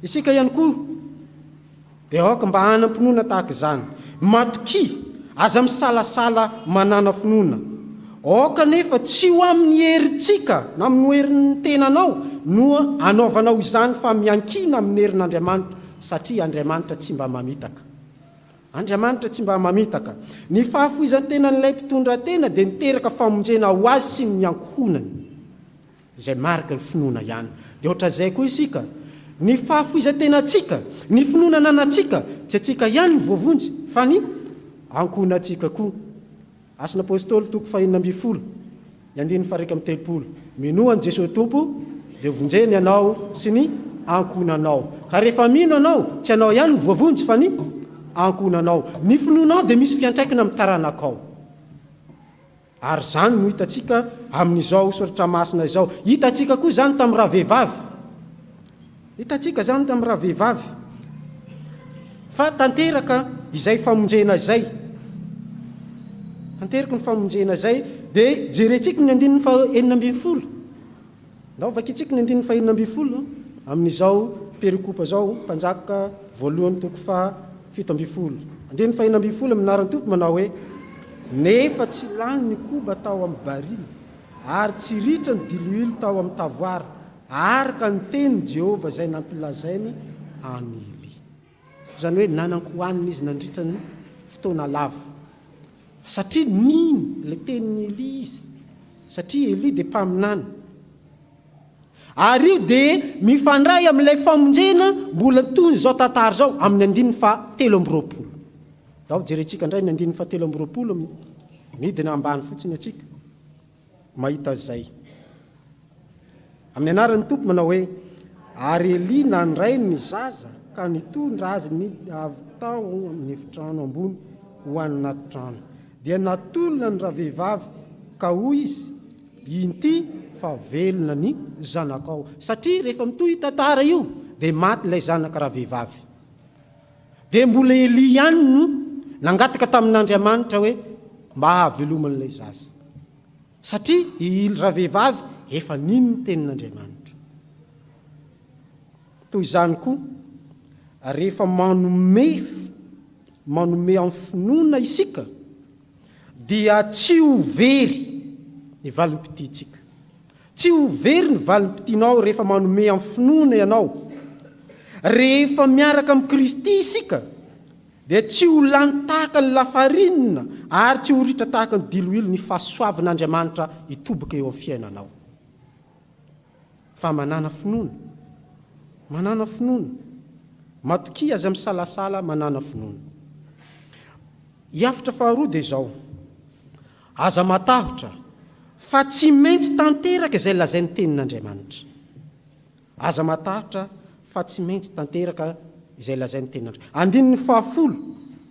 Isika ihany koa dia aoka mba hanam-pinoana tahaka izany. Matoki aza misalasala manana finoana, aoka nefa tsy ho amin'ny herintsika na amin'ny herin'ny tenanao no anaovanao izany fa miankina amin'ny herin'Andriamanitra, satria Andriamanitra tsy mba mamitaka. Andriamanitra tsy mba mamitaka. Ny fahafoizan-tenan'ilay mpitondra tena dia niteraka famonjena ho azy sy ny ankohonany, izay marika ny finoana ihany. Dia ohatran'izay koa isika, ny fahafoizan-tenantsika, ny finoana nanantsika, tsy atsika ihany ny voavonjy fa ny ankohonantsika koa. Asan'ny Apôstôly 5:1-3:30, minoan Jesosy Tompo dia vonjeny ianao sy ny ankohonanao. Ka rehefa mino anao, tsy anao ihany ny voavonjy fa ny ankohonanao. Ny finoanao dia misy fiantraikana amin'ny taranakao. Ary zany no hitantsika amin'izao soratra masina izao. Hitantsika koa zany tamin'ny raha vehivavy. Hitantsika zany tamin'ny raha vehivavy. Fa tanteraka izay famonjena izay. Tanteraka ny famonjena izay dia jerentsika ny 9:40. Ndao vakitsika ny 9:40 amin'izao perikopa zao, mpanjaka voalohany 7:70. 9:40 aminaran'ny Tompo manao hoe: nefa tsy lany ny koba tao amin'ny barily, ary tsy ritra ny diloilo tao amin'ny tavoara, araka ny teny Jehova izay nampilazainy any Eli. Izany hoe nanankohaniny izy nandritra ny fotoana lava, satria nino ilay tenin'ny Eli izy, satria Eli dia mpaminany. Ary io dia mifandray amin'ilay famonjena mbola toy izao tantara izao amin'ny 7:20. Dao jerentsika indray ny 7:20 midina ambany fotsiny atsika mahita izay. Amin'ny anaran'ny Tompo manao hoe: ary Eli nandray ny zaza ka nitondra azy ny avy tao amin'ny efitrano ambony ho any anaty trano, dia natolona ny raha vehivavy ka hoy izy: inty fa velona ny zanakao. Satria rehefa mitohy tantara io dia maty ilay zanaka raha vehivavy. Dia mbola Eli ihany no nangataka tamin'Andriamanitra hoe mba hahaveloman'ilay zaza, satria raha vehivavy efa nino ny tenin'Andriamanitra. Toy izany koa rehefa manome amin'ny finoana isika dia tsy ho very ny valim-pititsika. Tsy ho very ny valim-pitinao rehefa manome amin'ny finoana ianao. Rehefa miaraka amin'ny Kristy isika dia tsy ho lany tahaka ny lafarinina ary tsy ho ritra tahaka ny diloilo ny fahasoavan'Andriamanitra hitoboka eo amin'ny fiainanao. Fa manana finoana. Matokia aza misalasala manana finoana. Hiafitra faharoa dia izao. Aza matahotra fa tsy maintsy tanteraka izay lazainy tenin'Andriamanitra. Aza matahotra fa tsy maintsy tanteraka izay lazainy tenin'Andriamanitra. Andininy 10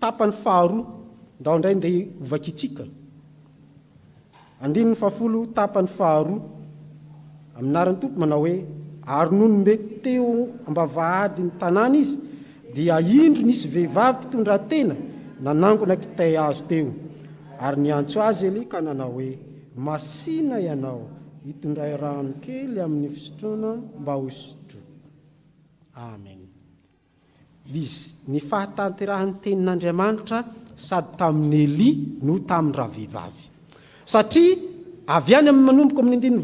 tapany faharoa ndao indray ndeha hovakitsika. Andininy 10 tapany faharoa aminaran'ny tompo manao hoe ary noho ny mety teo ambavahady ny tanàna izy dia indro nisy vehivavy mpitondra tena nanangona kitay azo teo ary niantso azy eli ka nanao hoe masina ianao hitondray rano kely amin'ny fisotroana mba ho sotroako. Amen. Ny fahatanterahan'ny tenin'Andriamanitra sady tamin'ny Eli no tamin'ny ravehivavy. Satria avy any amin'ny manomboka amin'ny 1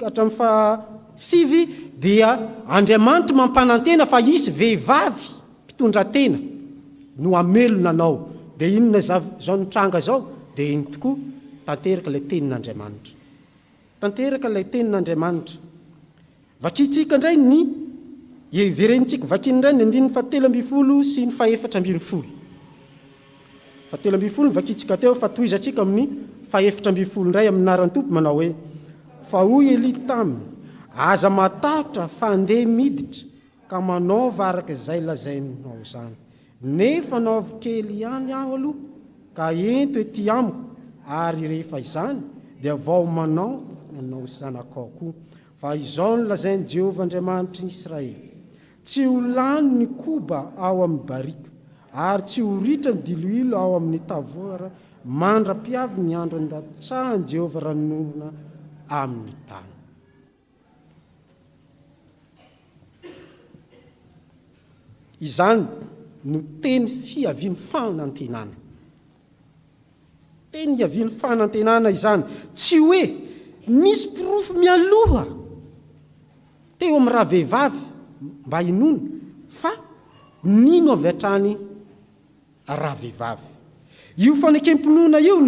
hatramin'ny 7 dia Andriamanitra mampanantena fa isy vehivavy mpitondra tena no amelona anao. Dia inona zao nitranga zao dia iny tokoa tanteraka ilay tenin'Andriamanitra. Tanteraka ilay tenin'Andriamanitra. Vakitsika indray ny verenitsika vakiny indray ny 7 sy ny 4. 7 vakitsika teo fa toizatsika amin'ny 4 indray aminaran'ny tompo manao hoe fa hoy Eli taminy aza matahotra fa andeha miditra ka manaova araka izay lazainao izany. Nefa naovo kely ihany aho aloha ka ento ety amiko ary rehefa izany dia vao manao zanakao koa. Fa izao no lazainy Jehovah Andriamanitra ny Israely. Tsy ho lany ny koba ao amin'ny barika ary tsy ho ritra ny diloilo ao amin'ny tavoara mandra-piavy ny andro andatsahany Jehovah ranomorona amin'ny tany. Izany no teny fiaviany fanantenana. Teny hiaviany fanantenana izany. Tsy hoe misy pirofo mialoha teo amin'ny ravehivavy mba hinona fa nino avy hatrany ravehivavy. Io fanekem-pinoana io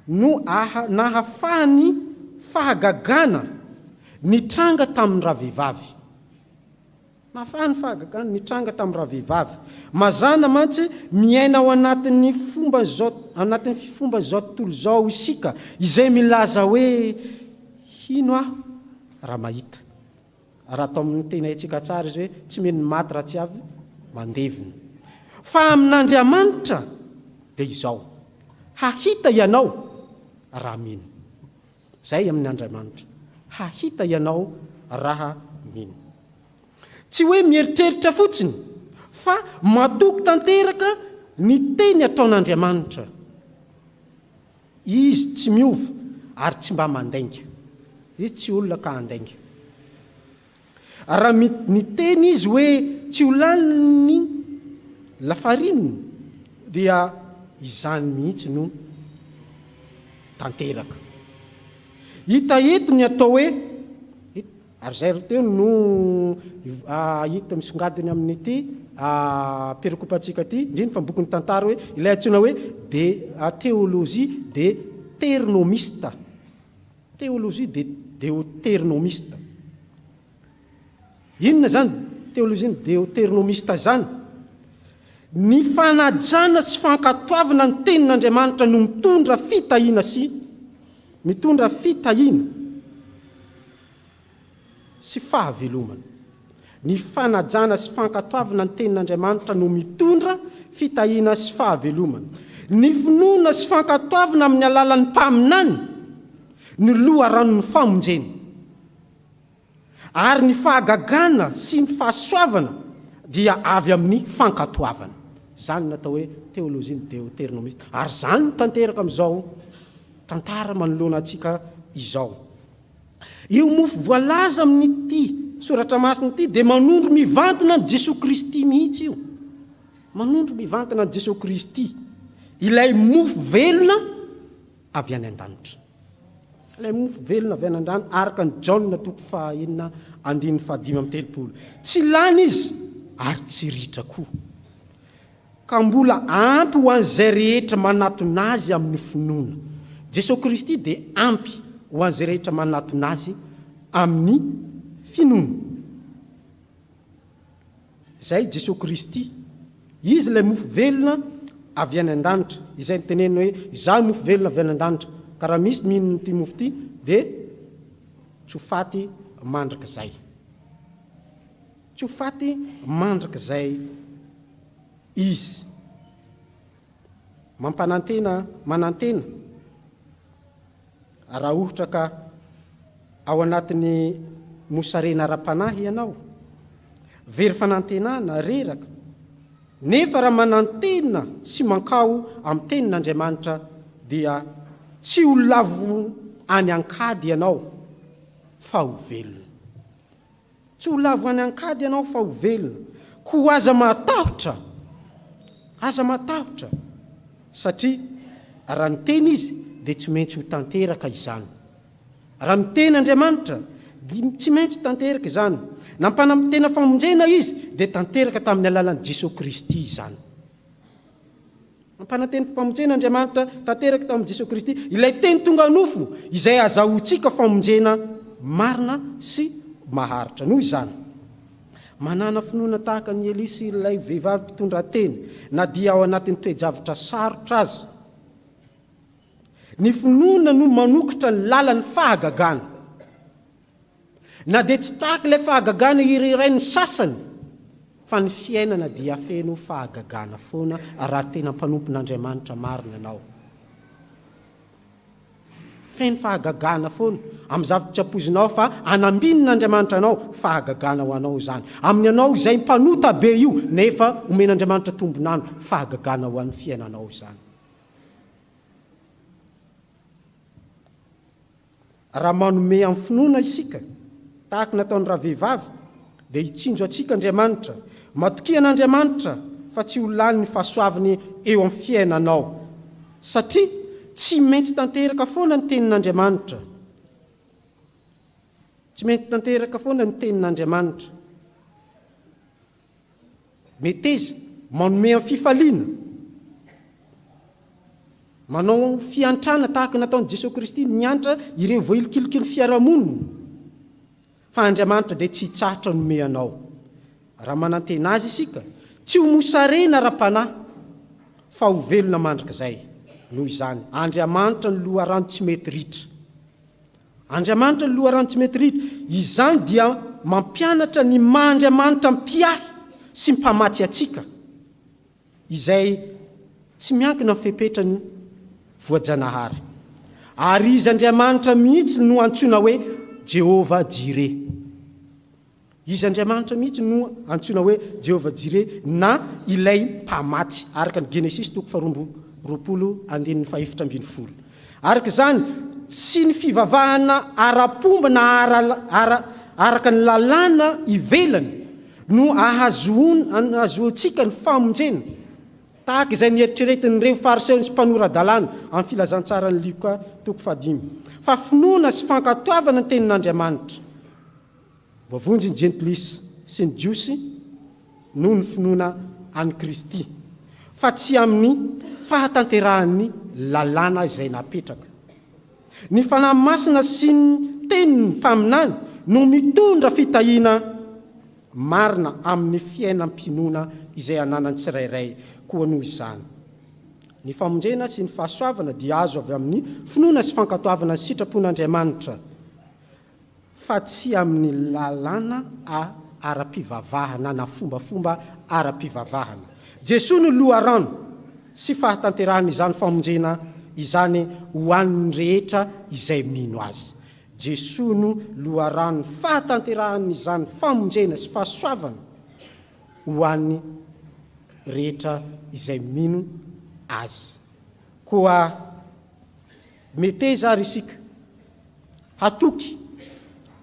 no nahafahany fahagagana nitranga tamin'ny ravehivavy. Nahafahany fahagagana nitranga tamin'ny ravehivavy. Mazana mantsy miaina ao anatin'ny fomba zao tontolo zao isika izay milaza hoe hino aho raha mahita. Raha atao amin'ny tena itsika tsara izy hoe tsy meny maty raha tsy avy mandevina. Fa amin'Andriamanitra dia izao. Hahita ianao raha mino. Zay amin'ny Andriamanitra. Hahita ianao raha mino. Tsy hoe mieritreritra fotsiny fa matoky tanteraka ny teny ataon'Andriamanitra. Izy tsy miova ary tsy mba mandainga. Izy tsy olona ka handainga. Raha ny teny izy hoe tsy ho lany ny lafarinina dia izany mihitsy no tanteraka. Hita eto ny atao hoe ary zay teo no hita misongadiny amin'ity perikopantsika ty indrindra fa bokon'ny tantara hoe ilay antsoina hoe théologie de ternomista. Théologie de deutéronomiste. Inona zany théologie de deutéronomiste zany? Ny fanajana sy fankatoavana ny tenin'Andriamanitra no mitondra fitahiana sy fahavelomana. Ny fanajana sy fankatoavana ny tenin'Andriamanitra no mitondra fitahiana sy fahavelomana. Ny finoana sy fankatoavana amin'ny alalan'ny mpaminany ny loharanon'ny famonjena. Ary ny fahagagana sy ny fahasoavana dia avy amin'ny fankatoavana. Zany natao hoe théologie deutéronomiste. Ary zany no tanteraka amin'izao tantara manoloana antsika izao. io mofo voalaza amin'ity soratra masina ity dia manondro mivantana ny Jesosy Kristy mihitsy io. Manondro mivantana ny Jesosy Kristy. Ilay mofo velona avy any an-danitra. Ilay mofo velona avy any an-danitra araka ny Jaona 9:5-7. Tsy lany izy ary tsy ritra koa. Ka mbola ampy ho an'izay rehetra manatona azy amin'ny finoana. Jesosy Kristy dia ampy ho an'izay rehetra manatona azy amin'ny finoana. Izay Jesosy Kristy, izy ilay mofo velona avy any an-danitra. Izay ny teneny hoe izaho mofo velona avy any an-danitra. Ka raha misy mihinana ity mofo ity dia tsy ho faty mandrakizay. Tsy ho faty mandrakizay izy. Manantena raha ohatra ka ao anatin'ny mosarena ara-panahy ianao, very fanantenana reraka, nefa raha manantena sy mankao amin'ny tenin'Andriamanitra dia tsy ho lavo any an-kady ianao fa ho velona. Tsy ho lavo any an-kady ianao fa ho velona. Koa aza matahotra, satria raha ny teny izy dia tsy maintsy ho tanteraka izany. Raha miteny Andriamanitra dia tsy maintsy tanteraka izany. Nampanamtena famonjena izy dia tanteraka tamin'ny alalan'i Jesosy Kristy izany. Nampanantena famonjena Andriamanitra tanteraka tamin'i Jesosy Kristy. Ilay teny tonga nofo izay azahoantsika famonjena marina sy maharitra. Noho izany, manana finoana tahaka ny Elisy ilay vehivavy mpitondra teny, na dia ao anatin'ny toe-javatra sarotra azy. Ny finoana no manokatra ny lalan'ny fahagagana. Na dia tsy tahaka ilay fahagagana iray-iray ny sasany, fa ny fiainana dia feno fahagagana foana raha tena mpanompon'Andriamanitra marina anao. Feno fahagagana foana amin'ny zavatra apozinao fa anambin'Andriamanitra anao, fahagagana ho anao izany. Amin'ny anao izay mpanota be io nefa omen'Andriamanitra tombonandro, fahagagana ho an'ny fiainanao izany. Raha manome amin'ny finoana isika tahaka nataon'ny rahavehivavy dia hitsinjo atsika Andriamanitra, matokian'Andriamanitra fa tsy ho lany ny fahasoavany eo amin'ny fiainanao, satria tsy maintsy tanteraka foana ny tenin'Andriamanitra. Tsy maintsy tanteraka foana ny tenin'Andriamanitra. Meteza manome amin'ny fifaliana, manao fiantrana tahaka nataon'i Jesosy Kristy niantra ireo voilikiliky ny fiarahamonina, fa Andriamanitra dia tsy hitsahatra nome anao. Raha manantena azy isika, tsy ho mosarena ara-panahy fa ho velona mandrakizay. Noho izany, Andriamanitra ny loharano tsy mety ritra. Andriamanitra ny loharano tsy mety ritra. Izany dia mampianatra ny maha-Andriamanitra mpiahy sy mpamatsy atsika, izay tsy miankina amin'ny fepetrany voajanahary. Ary izy Andriamanitra mihitsy no antsoina hoe Jehova Jire. Izy Andriamanitra mihitsy no antsoina hoe Jehova Jire, na ilay mpamatsy, araka ny Genesis 2:20. Araka izany, sy ny fivavahana ara-pomba na araka ny lalàna ivelany no ahazoantsika ny famonjena, tahaka izay nieritreretin'ireo fariseo sy mpanora-dalàna amin'ny filazantsara ny Luka 5. Fa finoana sy fankatoavana ny tenin'Andriamanitra, voavonjy ny Jentilisy sy ny Jiosy noho ny finoana an'i Kristy, fa tsy amin'ny fahatanterahan'ny lalàna izay napetraka. Ny fanahy masina sy ny tenin'ny mpaminany no mitondra fitahiana marina amin'ny fiainam-pinoana izay ananany tsirairay. Koa noho izany, ny famonjena sy ny fahasoavana dia azo avy amin'ny finoana sy fankatoavana sy sitrapon'Andriamanitra, fa tsy amin'ny lalàna ara-pivavahana na fombafomba ara-pivavahana. Jesosy no loharano sy fahatanterahana izany famonjena izany ho an'ny rehetra izay mino azy. Jesosy no loharano fahatanterahana izany famonjena sy fahasoavana ho an'ny rehetra izay mino azy. Koa meteza ary isika hatoky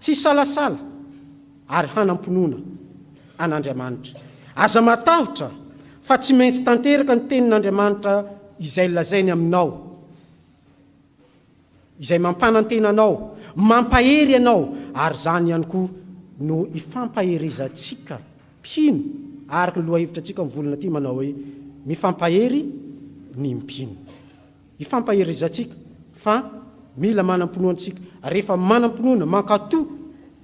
tsy salasala ary hanam-ponoana an'Andriamanitra. Aza matahotra fa tsy maintsy tanteraka ny tenin'Andriamanitra izay lazainy aminao, izay mampanantena anao, mampahery anao, ary zany ihany koa no ifampaherizantsika mpino. Araka ny lohahevitra antsika mivolana aty manao hoe mifampahery ny mpino. Ifampaherizantsika fa mila manam-ponoantsika. Rehefa manam-ponoana mankatoa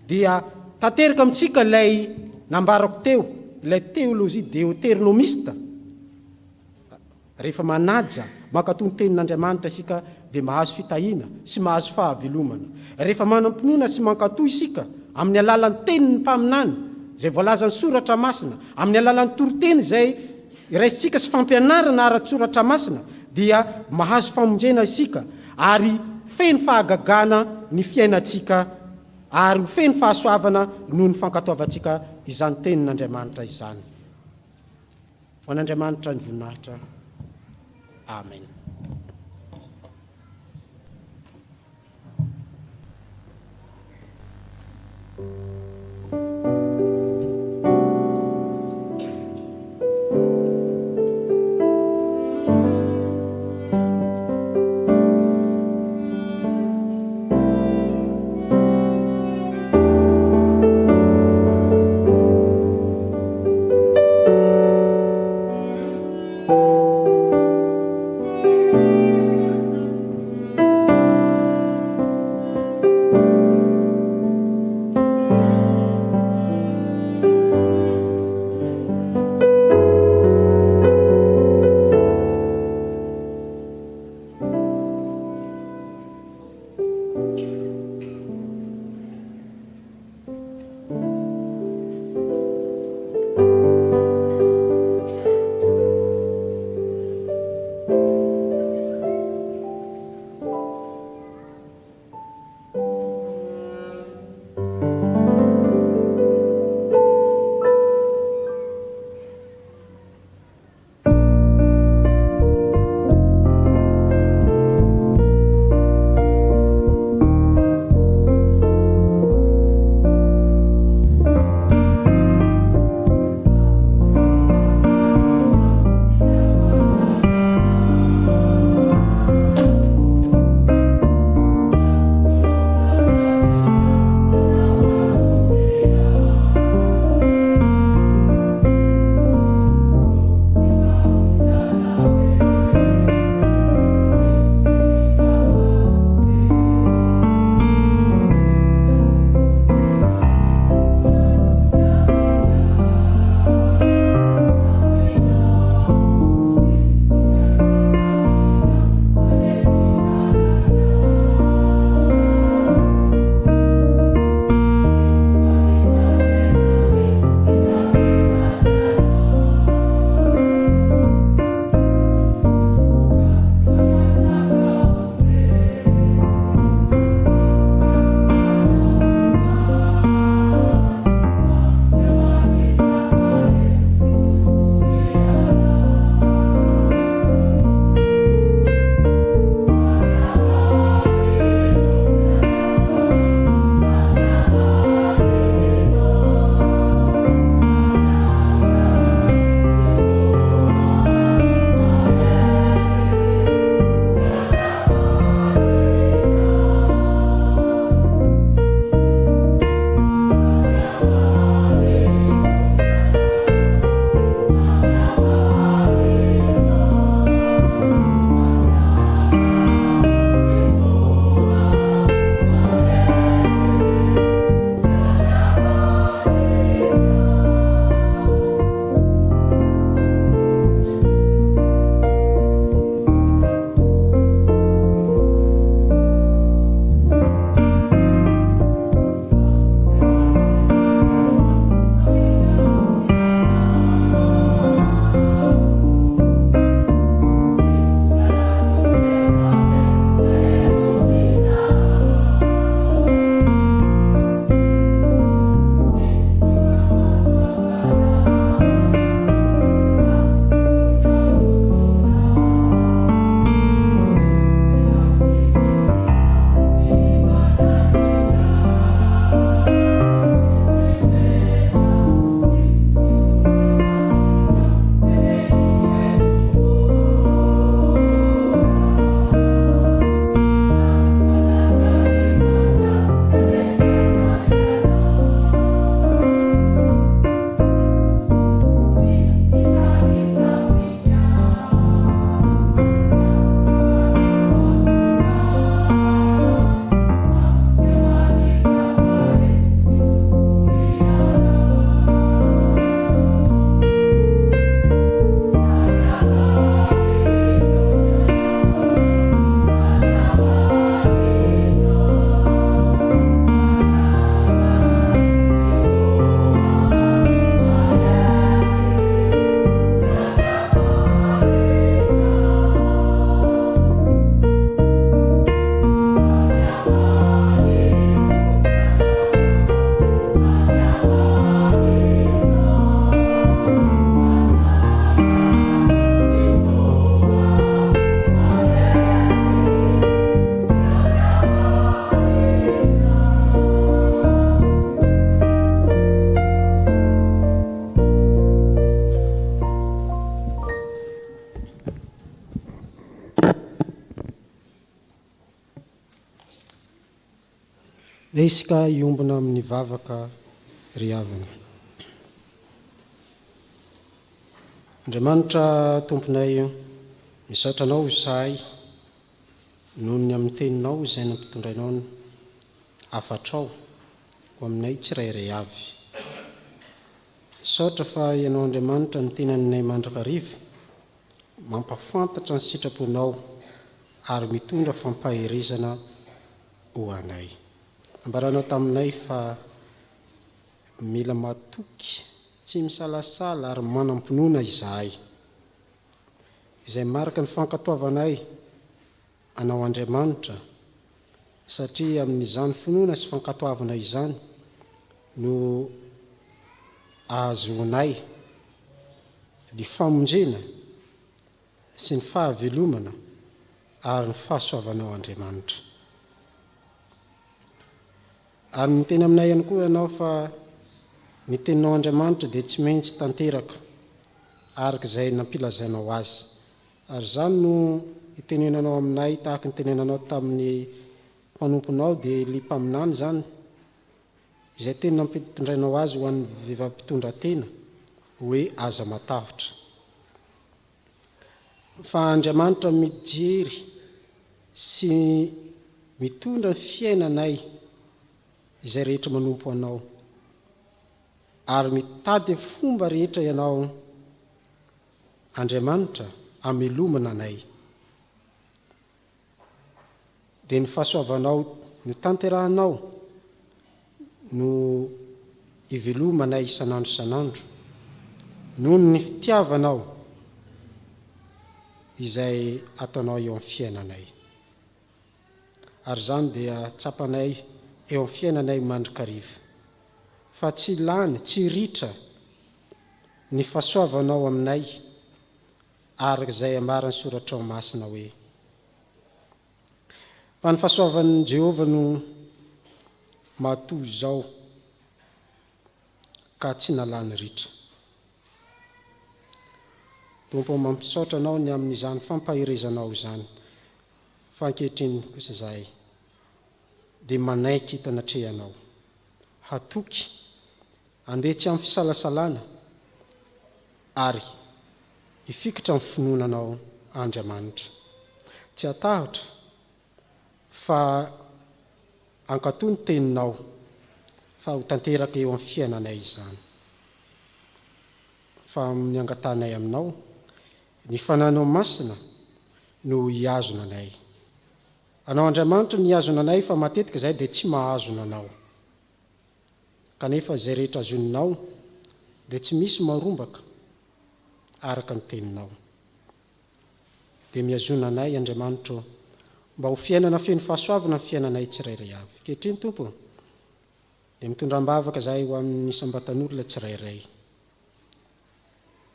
dia tanteraka amintsika ilay nambarako teo, ilay teolojia deutéronomiste. Rehefa manaja mankatoa ny tenin'Andriamanitra isika dia mahazo fitahiana sy mahazo fahavelomana. Rehefa manam-ponoana sy mankatoa isika amin'ny alalan'ny tenin'ny mpaminany izay voalazan'ny soratra masina, amin'ny alalan'ny toroteny izay iraisintsika sy fampianarana ara-tsoratra masina, dia mahazo famonjena isika ary feno fahagagana ny fiainantsika ary feno fahasoavana noho ny fankatoavantsika izany tenin'Andriamanitra izany. Ho an'Andriamanitra ny voninahitra. Amen. dia isika iombona amin'ny vavaka ry havana. Andriamanitra tomponay, misaotra anao izahay noho ny amin'ny teninao izay nampitondrainao afatrao ho aminay tsirairay avy. Misaotra fa ianao Andriamanitra ny tenanay mandrakariva, mampafantatra ny sitraponao ary mitondra fampahirizana ho anay. Ambaranao taminay fa mila matoky, tsy misalasala ary manampinoana izahay, izay marika ny fankatoavanay anao Andriamanitra, satria amin'izany finoana sy fankatoavana izany no ahazoanay ny famonjena sy ny fahavelomana ary ny fahasoavanao Andriamanitra. Ary miteny aminay ihany koa ianao fa ny teninao Andriamanitra dia tsy maintsy tanteraka araka izay nampilazainao azy. Ary izany no itenenanao aminay tahaka ny tenenanao tamin'ny mpanomponao dia limpaminany izany, izay teny nampitondrainao azy ho an'ny vehivavim-pitondran-tena hoe aza matahotra. Fa Andriamanitra mijery sy mitondra ny fiainanay izay rehetra manompo anao, ary mitady fomba rehetra ianao Andriamanitra amelomana anay. Dia ny fahasoavanao no tanterahanao no ivelomanay isanandro isanandro noho ny fitiavanao izay ataonao eo amin'ny fiainanay. Ary izany dia tsapanay eo amin'ny fiainanay mandrakariva, fa tsy lany, tsy ritra ny fahasoavanao aminay, araka izay ambaran'ny soratra ao masina hoe: fa ny fahasoavan'i Jehovah no matoy izao ka tsy nalany ritra. Tompo, mampisaotra anao ny amin'izany fampahirizanao izany. Fa ankehitriny kosa izahay dia manaiky hita anatrehanao, hatoky, handeha tsy amin'ny fisalasalana ary hifikitra amin'ny finoananao Andriamanitra. Tsy hatahotra fa ankatoy ny teninao, fa ho tanteraka eo amin'ny fiainanay izany. Fa amin'ny angatanay aminao, ny fananao masina no hiazona anay. Anao Andriamanitra ny hiazona anay, fa matetika izay dia tsy mahazona anao. Kanefa izay rehetra azoninao dia tsy misy marombaka araka ny teninao. Dia mihazona anay Andriamanitra mba ho fiainana feno fahasoavana ny fiainanay tsirairay avy. Kehitriny Tompo, dia mitondram-bavaka izahay ho amin'ny sambatan'olona tsirairay.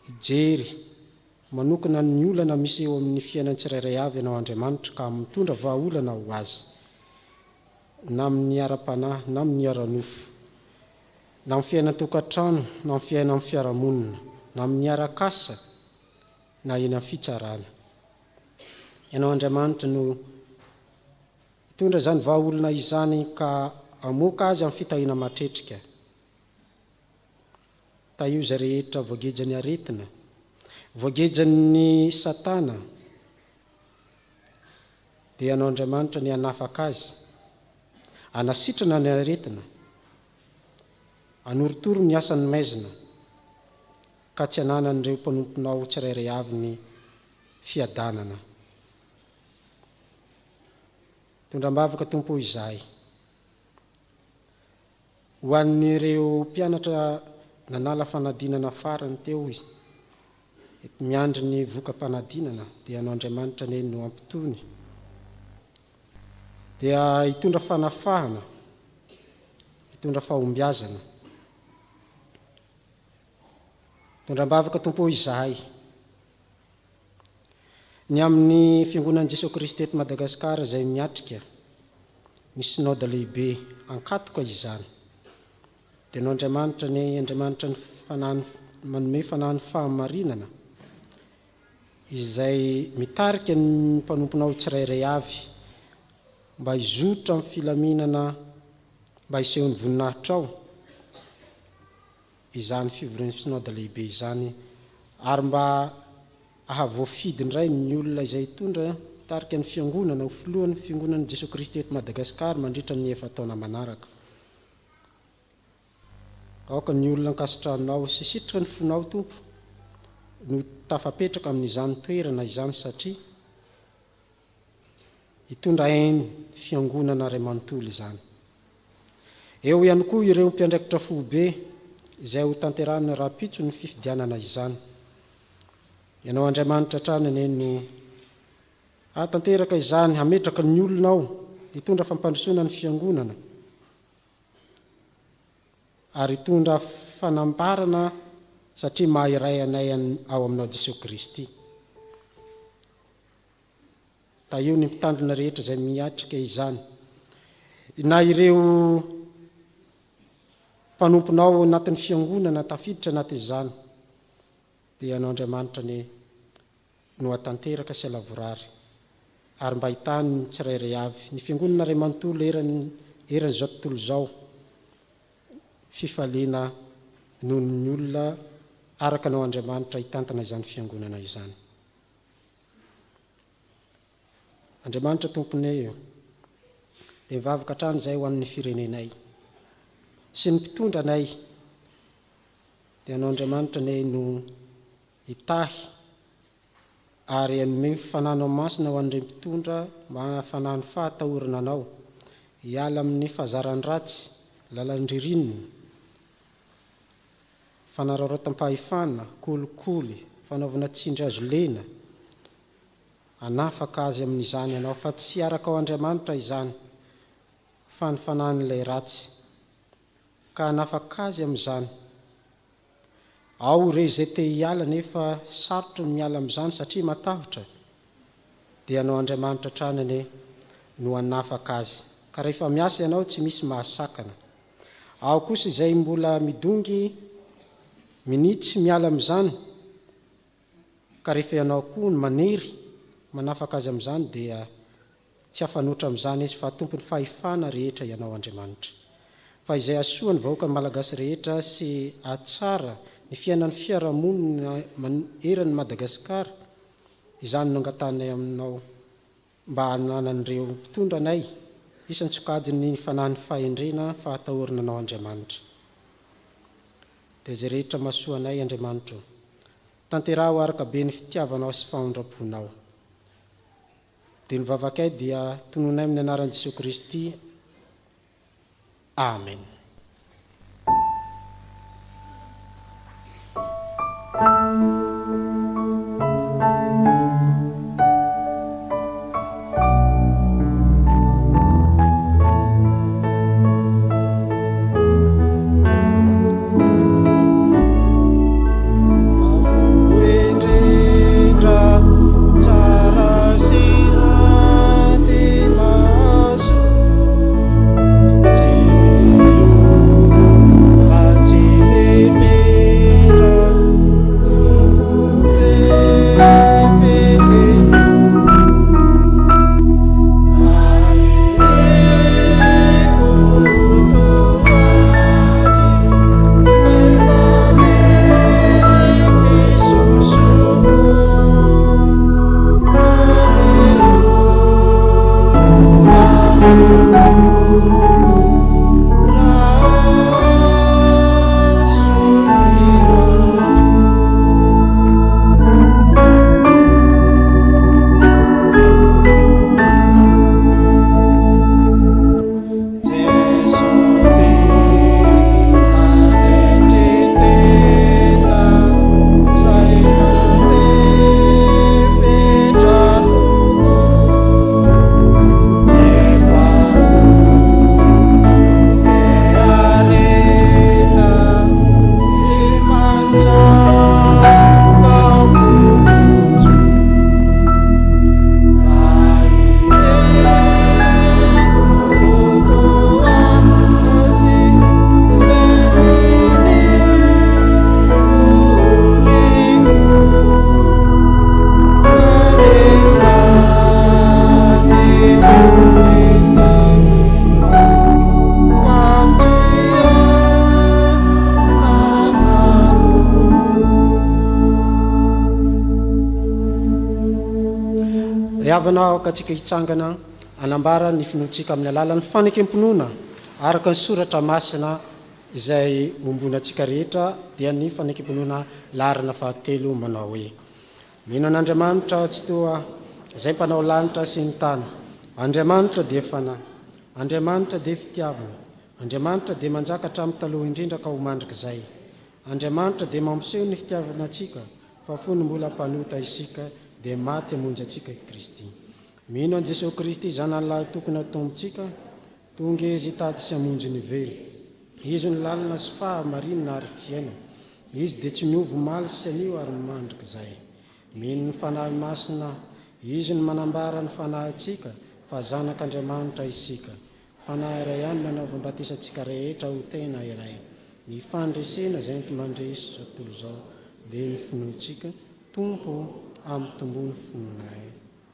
Hijery manokana ny olana misy eo amin'ny fiainany tsirairay avy ianao Andriamanitra, ka mitondra vahaolana ho azy, na amin'ny ara-panahy, na amin'ny ara-nofo, na amin'ny fiainany tokantrano, na amin'ny fiainany fiarahamonina, na amin'ny arak'asa, na eny amin'ny fitsarana. Ianao Andriamanitra no hitondra izany vahaolana izany ka amoaka azy amin'ny fitahiana matretrika. Tahio izay rehetra voagejany aretina, voagejany Satana, dia ianao Andriamanitra ny hanafaka azy, hanasitrana ny aretina, hanorotoro ny asany maizina, ka tsy hananan'ireo mpanomponao tsirairay avy ny fiadanana. Tondram-bavaka Tompo izahay ho an'ireo mpianatra nanala fanadinana farany teo izy, miandry ny voka-panadinana, dia ianao Andriamanitra ny no ampitony, dia hitondra fanafahana, hitondra fahombiazana. Tondram-bavaka Tompo izahay ny amin'ny fiangonan'i Jesosy Kristy eto Madagasikara izay miatrika ny synode lehibe ankatoka izany. Dia ianao Andriamanitra ny manome fanahany fahamarinana izay mitarika ny mpanomponao tsirairay avy mba hizotra amin'ny filaminana mba hisehon'ny voninahitra ao izany fivorin'ny synode lehibe izany, ary mba ahavoafidy indray ny olona izay tondra tarika ny fiangonana ho filohan'ny fiangonan'i Jesosy Kristy eto Madagasikara mandritra ny efa-taona manaraka. Aoka ny olona ankasitranao sy sitrika ny fonao tompo no tafapetraka amin'izany toerana izany satria hitondra hainy fiangonana iray manontolo izany. Eo ihany koa ireo mpiandraikitra fobe izay ho tanterahana rapitso ny fifidianana izany. Ianao Andriamanitra tranany no atanteraka izany, hametraka ny olona ao hitondra fampandrosoana ny fiangonana ary hitondra fanambarana satria maha-iray anay ao aminao Jesosy Kristy. Io ny mpitandrina rehetra izay miatrika izany, na ireo mpanomponao anatin'ny fiangonana tafiditra anatin'izany, dia ianao Andriamanitra no atanteraka sy alavorary ary mba hitany ny tsirairay avy ny fiangonana iray manontolo eran'izao tontolo izao fifaliana noho ny olona araka anao Andriamanitra hitantana izany fiangonana izany. Andriamanitra tomponay dia mivavaka hatrany izay ho an'ny firenenay sy ny mpitondranay, dia ianao Andriamanitra no hitahy ary anome fanano masina ho an'ireo mpitondra, fanano fahatahorana anao hiala amin'ny fahazarany ratsy, lalan-dririnina, fanararotam-pahefana, kolikoly, fanaovana tsindry azo lena, hanafaka azy amin'izany ianao, fa tsy araka ao Andriamanitra izany fa ny fanan'ilay ratsy, ka hanafaka azy amin'izany. Ao ireo izay te hiala nefa sarotra ny miala amin'izany satria matahotra, dia ianao Andriamanitra tranany no hanafaka azy. Ka rehefa miasa ianao tsy misy mahasakana. Ao kosa izay mbola midongy minitsy miala amin'izany, ka rehefa ianao koa no manery manafaka azy amin'izany dia tsy hafanoatra amin'izany izy fa tompony fahefana rehetra ianao Andriamanitra. Fa izay asoa ny vahoaka malagasy rehetra sy atsara ny fiainan'ny fiarahamonina eran'ny Madagasikara, izany no angatanay aminao mba hananan'ireo mpitondranay isan'ny tsokajiny fanahany fahendrena fahatahorana anao Andriamanitra. Dia izay rehetra mahasoa anay Andriamanitra, tanteraho araka be ny fitiavanao sy famondraponao. Dia ny vavakay dia tononay amin'ny anaran'i Jesosy Kristy. Amen. riavanao ka tsika hitsangana anambara ny finoantsika amin'ny alalan'ny fanekempinoana araka ny soratra masina izay ombona atsika rehetra dia ny fanekempinoana larina fahatelo manao hoe: mino an'Andriamanitra tsy toa izay mpanao lanitra sy ny tany. Andriamanitra dia fanahy, Andriamanitra dia fitiavana, Andriamanitra dia manjakatra amin'ny taloha indrindra ka ho mandrakizay. Andriamanitra dia mampiseho ny fitiavana atsika, fa fony mbola mpanota isika dia maty hamonjy atsika i Kristy. Mino an' Jesosy Kristy zanany lahy tokony atombotsika, tonga izy hitady sy hamonjy ny very. Izy ny lalina sy fahamarinana ary fiaina, izy dia tsy miovy maly sy anio ary mandrakizay. Mino ny fanahy masina, izy ny manambara ny fanahy atsika fa zanak'Andriamanitra isika. Fanahy iray ihany nanaovambatesantsika rehetra ho tena iray. Ny fandresena izay mandresy zao tontolo izao dia ny finoantsika tompo amin'ny tombony finoanay.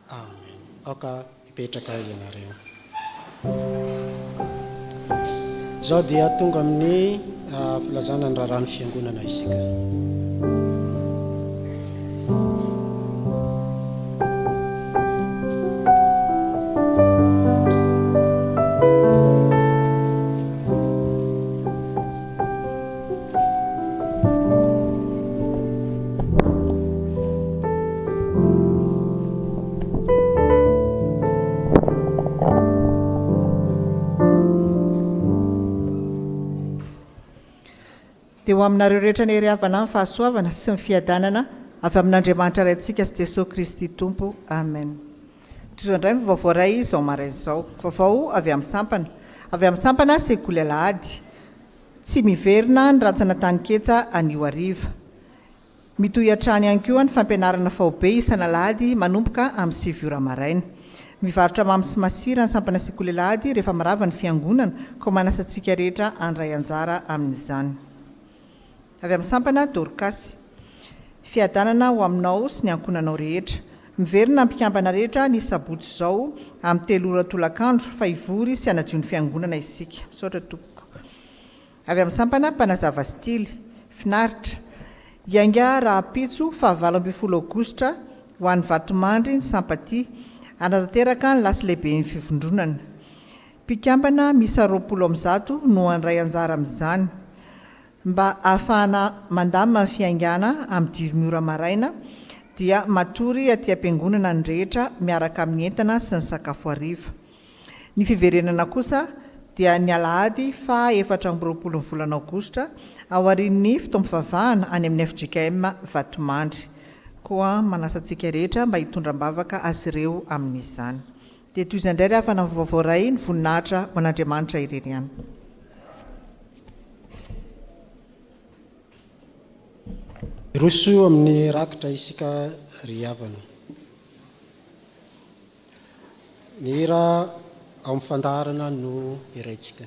Amen. Aoka hipetraka ianareo. Izao dia tonga amin'ny filazana ny raharahany fiangonana isika. dia ho aminareo rehetra ny hery havana ny fahasoavana sy ny fiadanana avy amin'Andriamanitra ray antsika sy Jesosy Kristy Tompo. Amen. Toy indray ny vaovao ray izao marain'izao. Vaovao avy amin'ny sampana sekoly alahady. Tsy miverina ny rantsana tany ketsa anio hariva. Mitohy hatrany ihany koa ny fampianarana faobe isan'alahady manomboka amin'ny 7 ora maraina. Mivarotra mamy sy masira ny sampana sekoly alahady rehefa mirava ny fiangonana ka manasantsika rehetra andray anjara amin'izany. Avy amin'ny sampana Dorcas. Fiadanana ho aminao sy ny ankonanao rehetra. Miverina mpikambana rehetra ny sabotsy izao amin'ny 3 ora tolakandro fa hivory sy hanadio ny fiangonana isika. Misaotra tompoko. Avy amin'ny sampana Mpanazava Stily. Finaritra. Ianga Rahapitso fa 12 Aogositra ho an'ny Vatomandry ny Sampaty anatanteraka ny lasy lehibe ny fivondronana. Mpikambana misa 20 no andray anjara amin'izany. Mba ahafahana mandamina ny fiaingana amin'ny 10 ora maraina dia matory aty am-piangonana ny rehetra miaraka amin'ny entana sy ny sakafo hariva. Ny fiverenana kosa dia ny alahady fa 14 volana Aogositra ao aorian'ny fitoam-pivavahana any amin'ny FJKM Vatomandry. Koa manasantsika rehetra mba hitondram-bavaka azy ireo amin'izany. Dia toy izay indray rehefa ny vaovao ray ny voninahitra ho an'Andriamanitra irery ihany. Roso amin'ny rakitra isika ry havana. Ny hira ao amin'ny fandaharana no iraitsika.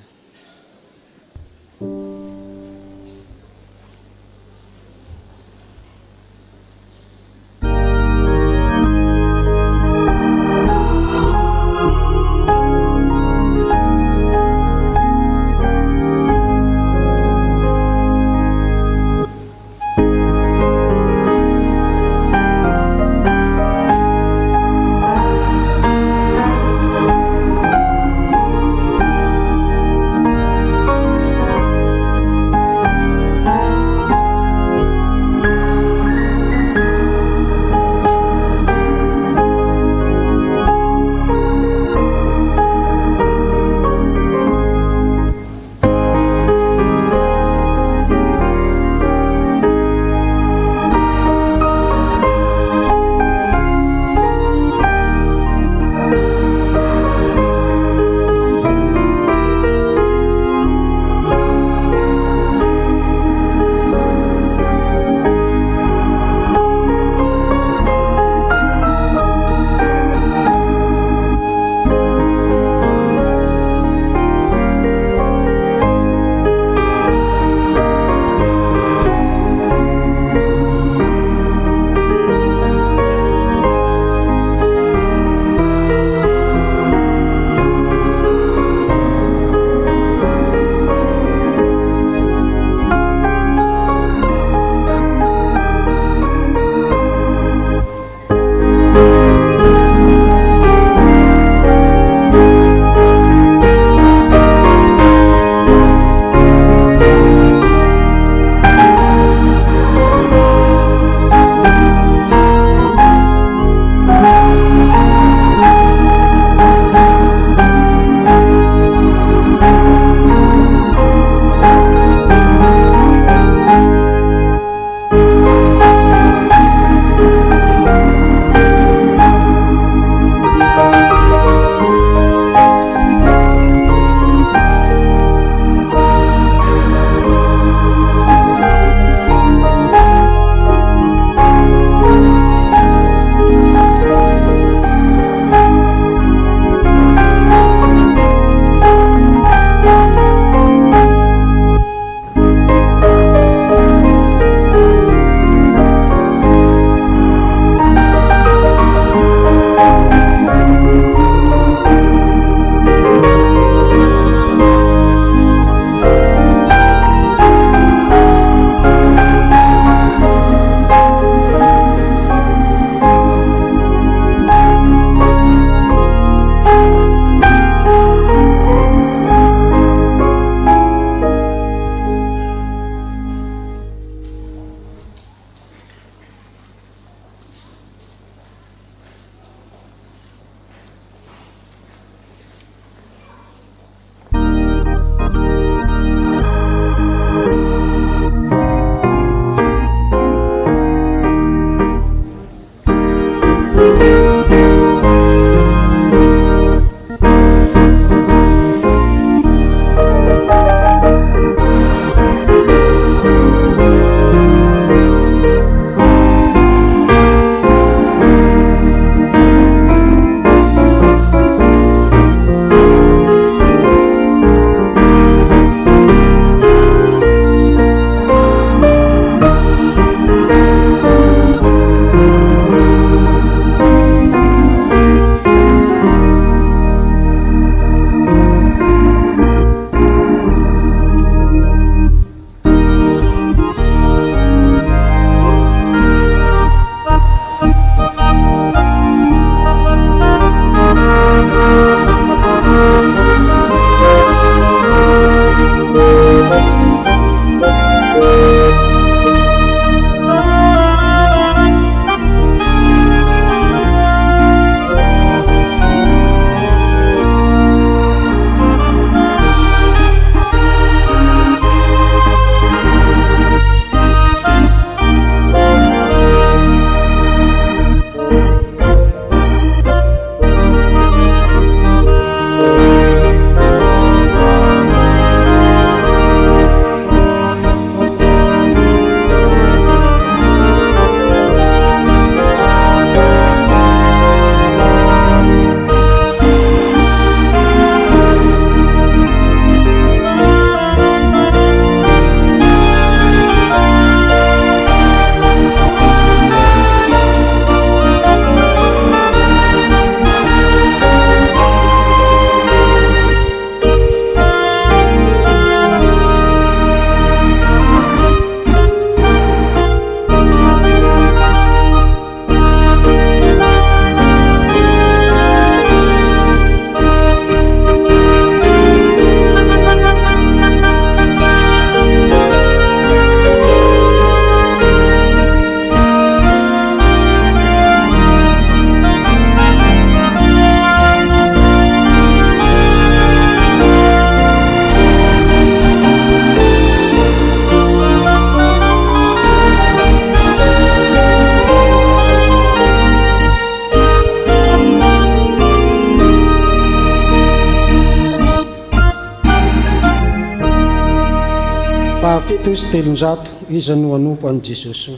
fito sy telonjato izy no anompo an' Jesosy.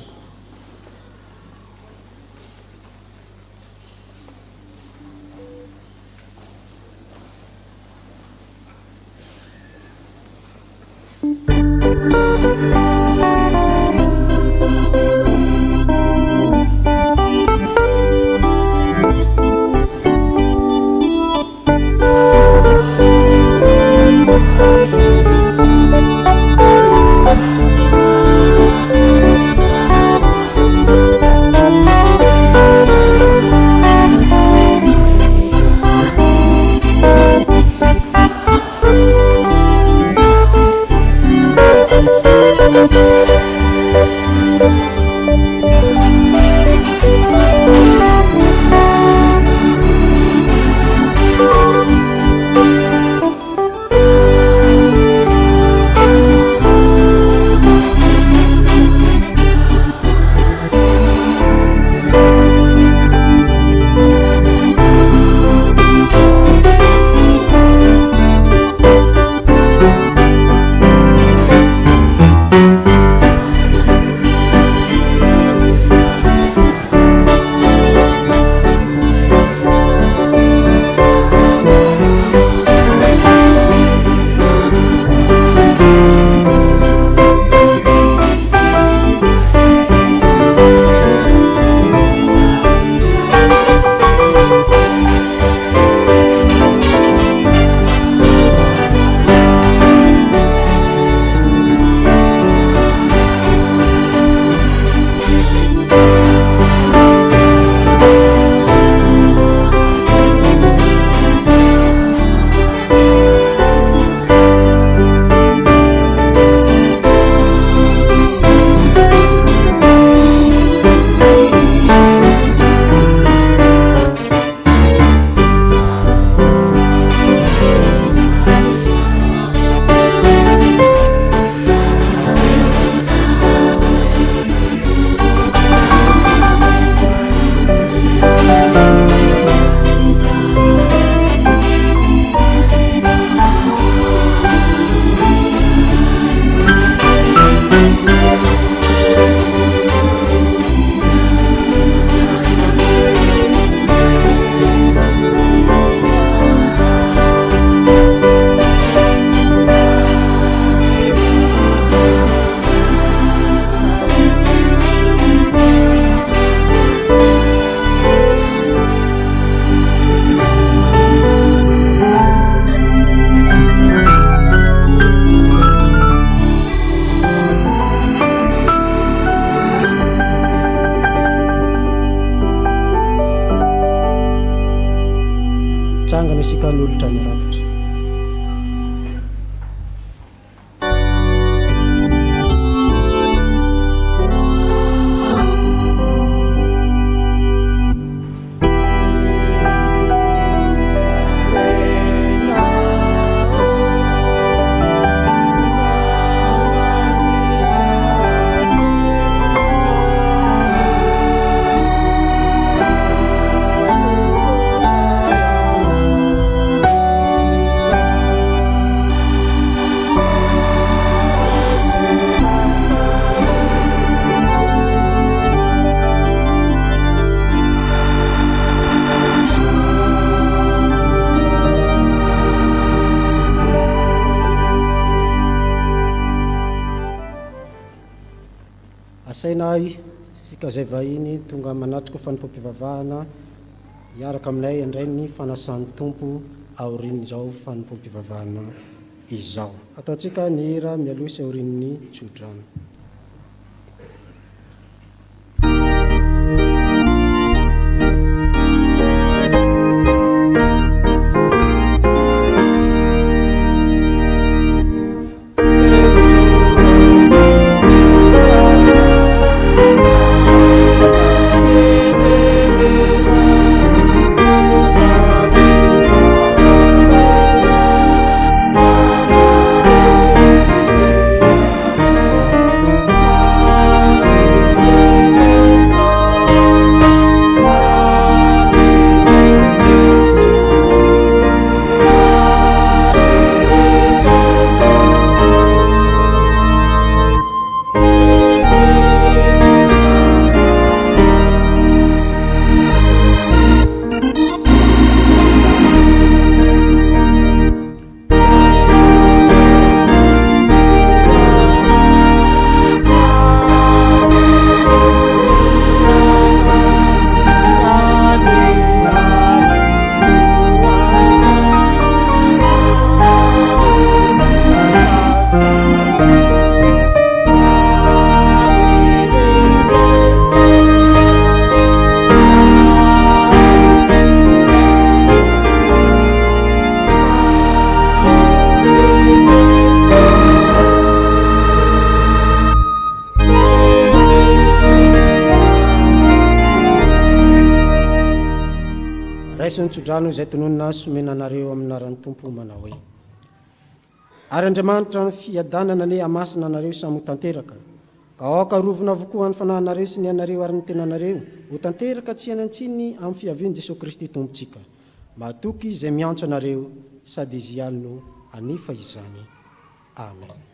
Tsangana isika n'olotra mirakitra. Asainay sika zay vahiny tonga manatrika fanimpom-pivavahana hiaraka aminay indray ny fanasan'ny tompo aorian'izao fanimpom-pivavahana izao. Ataontsika ny hira mialoha sy aorian'ny tsodrano. sy nitsodrano izay tononina somena anareo aminaran'ny tompo manao hoe ary Andriamanitra ny fiadanana ne amasina anareo samy tanteraka ka aoka rovina avokoa ny fanahinareo sy ny anareo ary ny tenanareo ho tanteraka tsy hanantsiny amin'ny fiaviany Jesosy Kristy tompontsika matoky izay miantso anareo sady izy ihany no anefa izany. Amen.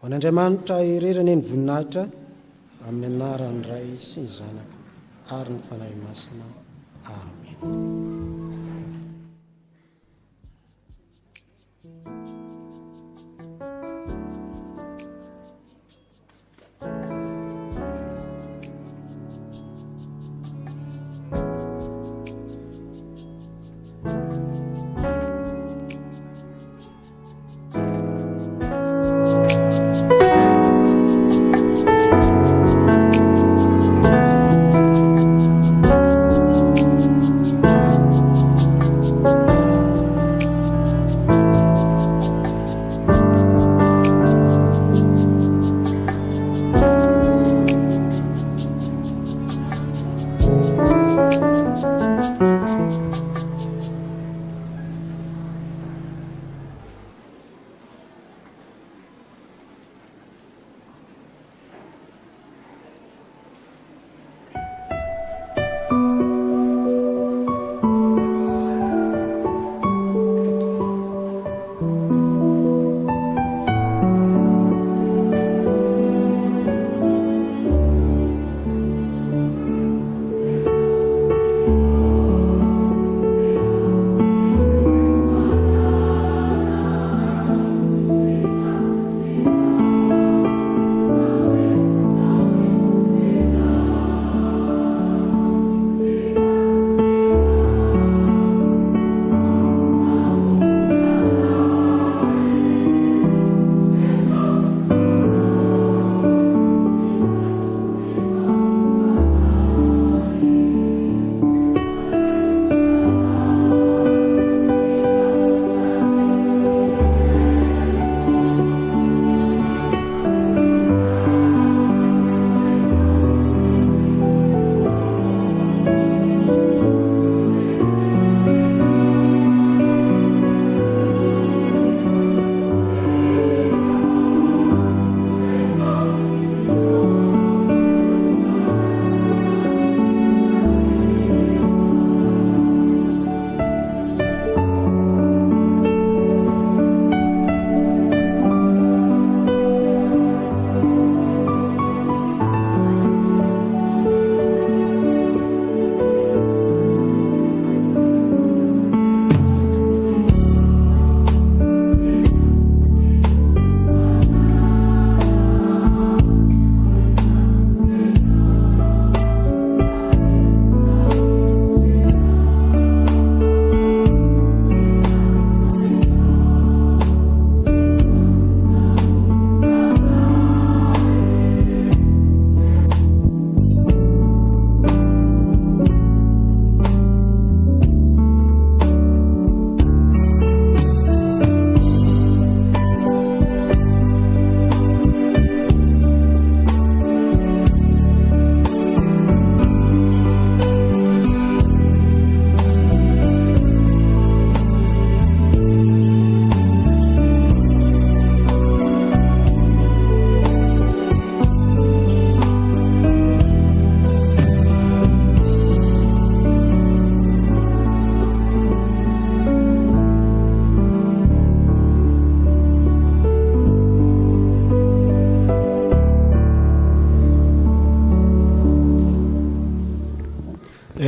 Ho an'Andriamanitra irerany ny voninahitra amin'ny anarany Ray sy ny Zanaka ary ny fanahy masina. Amen.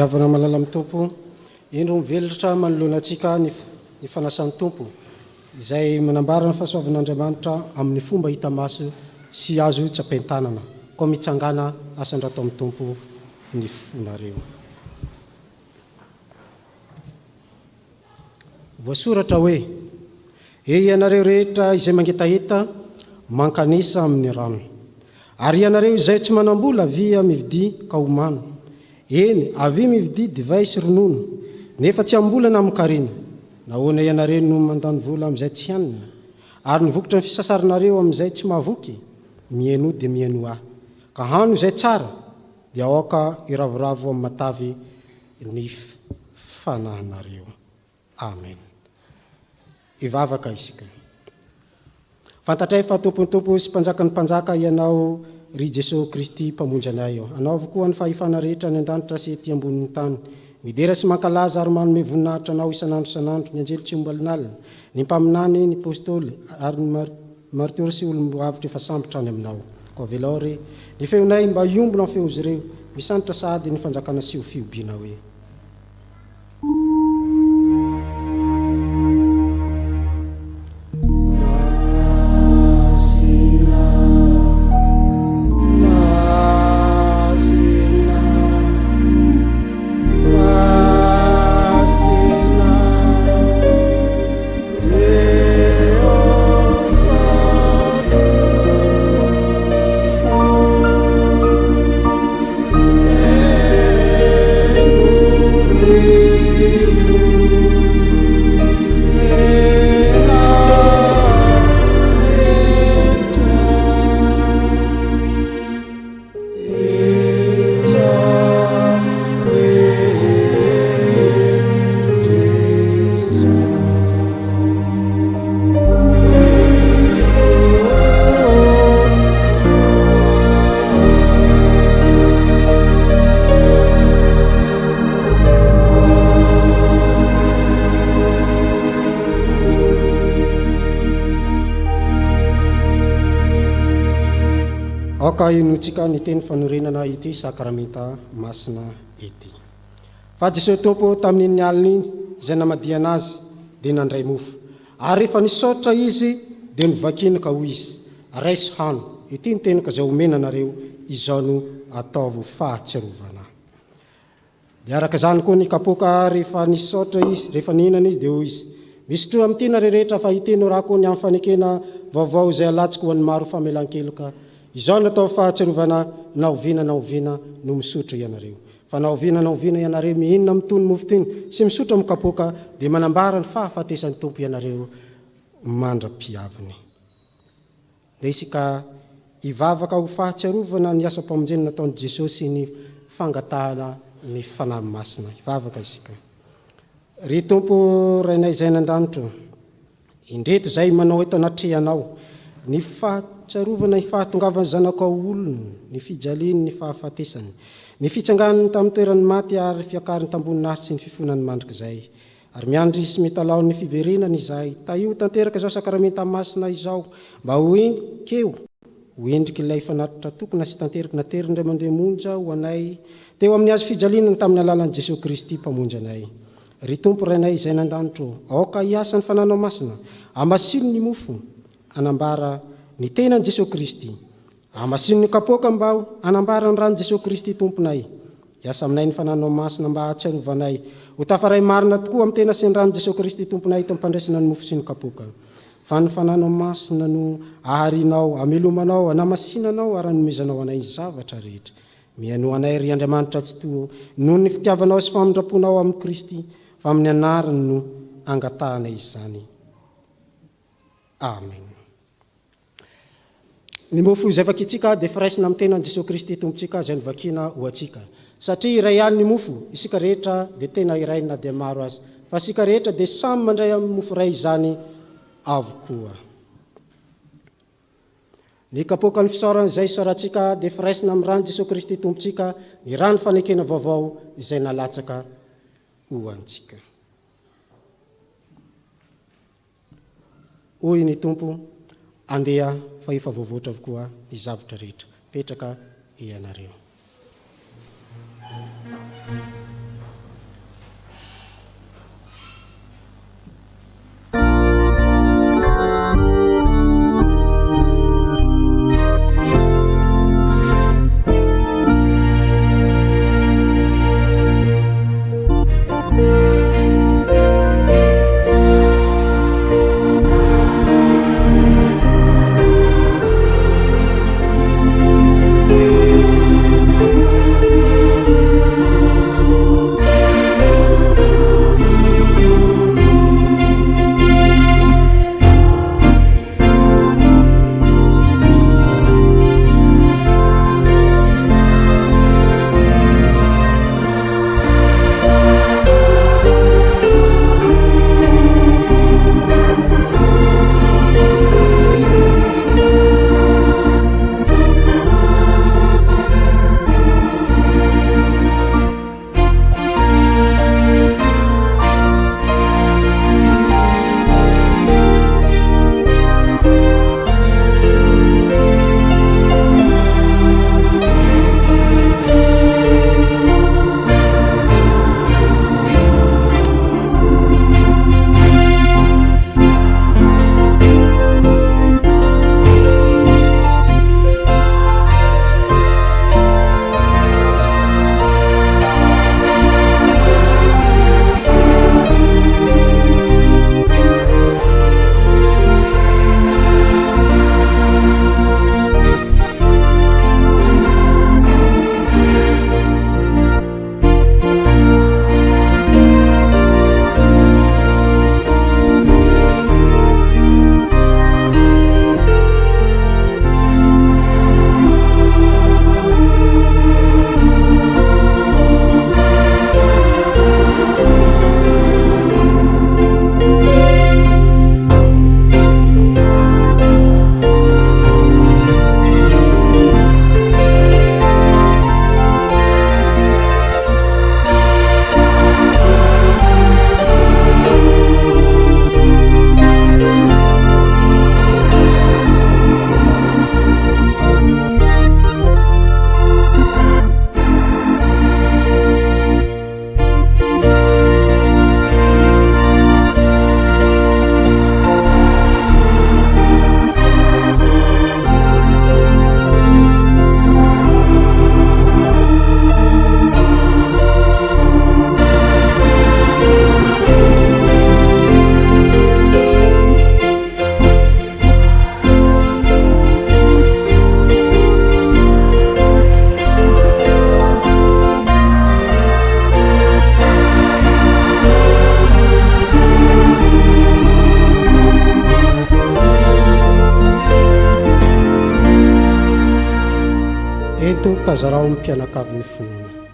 Havana malala amin'ny tompo, indro mivelatra manoloana antsika ny fanasan'ny tompo, izay manambara ny fahasoavan'Andriamanitra amin'ny fomba hita maso sy azo tsapain-tanana, koa mitsangana asan-drato amin'ny tompo ny fonareo. Voasoratra hoe, ianareo rehetra izay mangetaheta mankanisa amin'ny rano, ary ianareo izay tsy manambola avia mividi ka homano. Eny, avy mividi divay sy ronono, nefa tsy ambolana amin'karina. Nahoana ianareo no mandany vola amin'izay tsy hanina, ary nivokotra ny fisasaranareo amin'izay tsy mahavoky, mieno dia mieno ahy. Ka hano izay tsara, dia aoka iravoravo amin'ny matavy ny fanahinareo. Amen. Ivavaka isika. Fantatray fa tompontompo sy mpanjakan'ny mpanjaka ianao ry Jesosy Kristy mpamonjy anay eo. Anao avokoa ny fahefana rehetra ny an-danitra sy ety ambonin'ny tany. Midera sy mankalaza ary manome voninahitra anao isanandro ny anjely tsy ombalinalina, ny mpaminany, ny apôstôly ary ny martiory sy olom-boavitra efa sambotra any aminao. Koa velao re, ny feonay mba iombona amin'ny feo izy ireo, misandratra sady ny fanjakana sy ho fiobiana hoe. Aoka inotsika ny teny fanorenana ity sakramenta masina ity. Fa Jesosy tompo tamin'iny alina iny izay namadiana azy dia nandray mofo, ary rehefa nisaotra izy dia nivakina ka hoy izy, raiso hano, ity ny teniko izay omena anareo, izao no ataovo fahatsiarovana. Dia araka izany koa ny kapoka rehefa nisaotra izy, rehefa nihinana izy dia hoy izy, misy tro amin'ity nareo rehetra fa hiteno raha koa ny amin'ny fanekena vaovao izay alatsiko ho an'ny maro famelan-keloka. Izao natao fahatsiarovana naoviana no misotro ianareo. Fa naoviana ianareo mihinana amin'itony mofo itony sy misotro amin'ny kapoka dia manambara ny fahafatesan'ny tompo ianareo mandra-piaviny. Dia isika hivavaka ho fahatsiarovana ny asa-pamonjena nataon'i Jesosy sy ny fangatahana ny fanahy masina. Hivavaka isika. Ry tompo rainay izay nan-danitra, indreto izay manao eto anatrehanao, ny fahatsiarovana, ny fahatongavany zanaka olona, ny fijaliany, ny fahafatesany, ny fitsanganany tamin'ny toerany maty ary fiakariny tamboninahitsy sy ny fifonany mandrik'izay. Ary miandry sy mitalao ny fiverenany izahay. Taio tanteraka izao sakramenta masina izao, mba ho endriky ilay fanatitra tokona sy tanteraka nateriny indray mandeha monja ho anay teo amin'ny azo fijalinany tamin'ny alalan'i Jesosy Kristy mpamonjy anay. Ry tompo rainay izay nan-danitra, aoka hiasa ny fananao masina, hamasino ny mofo, anambara ny tenan'i Jesosy Kristy, hamasino ny kapoka mba anambara ny ran'i Jesosy Kristy tomponay. Hiasa aminay ny fananao masina mba hatsiarovanay ho tafaray marina tokoa amin'ny tena sy ny ran'i Jesosy Kristy tomponay to ampandraisana ny mofo sy ny kapoka. Fa ny fananao masina no aharinao, amelomanao, anamasinanao ary anomezanao anay ny zavatra rehetra. Mihaino anay ry Andriamanitra tsy to noho ny fitiavanao sy famindraponao amin'ny Kristy, fa amin'ny anarany no angatahanay izany. Amen. Ny mofo izay vakitsika dia firaisina amin'ny tenan'i Jesosy Kristy tompontsika izay nivakina ho antsika. Satria iray ihany ny mofo, isika rehetra dia tena iray na dia maro azy, fa isika rehetra dia samy mandray amin'ny mofo iray izany avokoa. Ny kapoka ny fisaorana izay isaorantsika dia firaisina amin'ny rano Jesosy Kristy tompontsika, ny rano fanekena vaovao izay nalatsaka ho antsika. Hoy ny tompo, andeha fa efa voavoatra avokoa ny zavatra rehetra. Petraka ianareo. kazarao ny mpianakavin'ny finoana.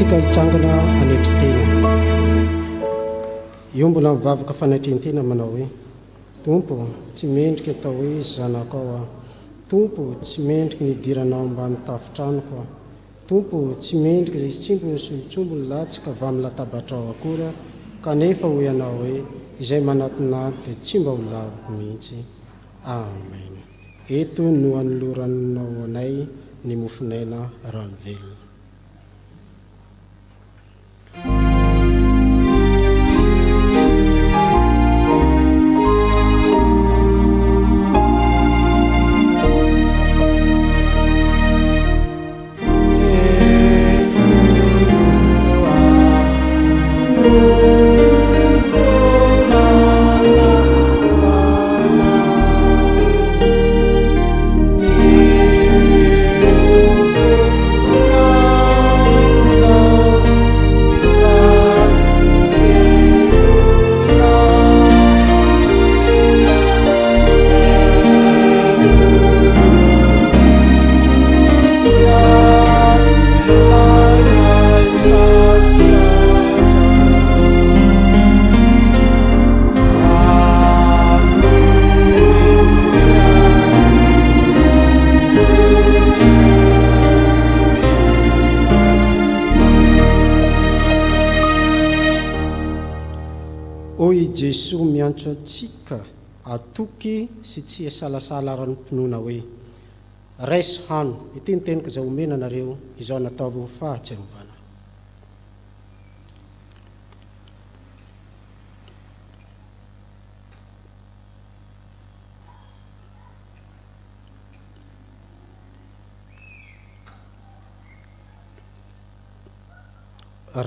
antsika hitsangana anetry-tena. Io mbola mivavaka fanaitren-tena manao hoe tompo tsy mendrika atao hoe zanako ao a. Tompo tsy mendrika nidiranao ambany tafitranoko a. Tompo tsy mendrika izay tsimbo ny solontsombo ny latsika avy amin'ny latabatra ao akory a, kanefa ho ianao hoe izay manatonany dia tsy mba ho laviko mihitsy. Amen. Eto no anoloranao anay ny mofinaina rano velona. Jesoa miantso atsika atoky sy tsy hasalasala ara-nompinoana hoe raiso hano. Ity ny teniko izay omena nareo izao natao fahatsiarovana.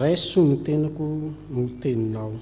Raiso no tenako no teninao.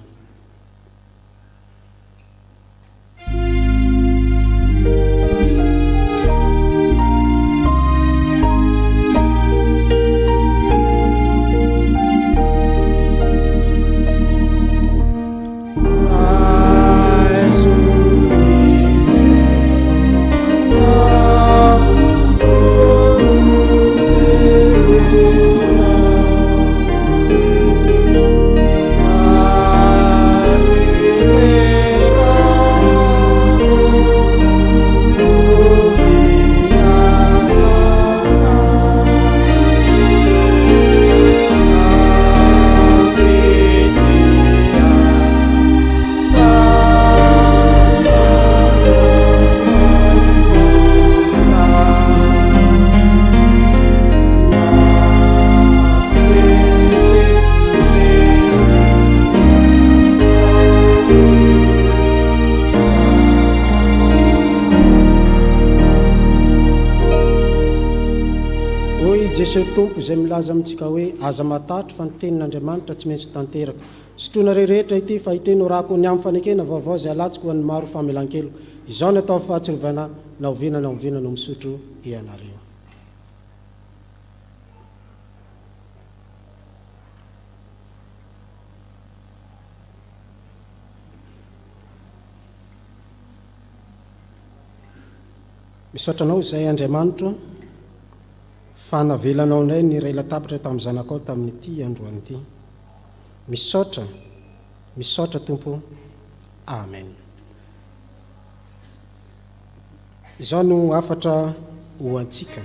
Jesosy tompo izay milaza amintsika hoe aza matatro fa ny tenin'Andriamanitra tsy maintsy tanteraka. Sotroina rehetra ity fa hitenao rako ny amin'ny fanekena vaovao izay alatsika ho an'ny maro famelan-kelo. Izao no atao fahatsiarovana na ovinana no misotro ianareo. Misaotranao izay Andriamanitra fa navelanao indray ny iray latapitra tamin'ny zanakao tamin'ity androany ity. Misaotra Tompo. Amen. Izao no afatra ho antsika.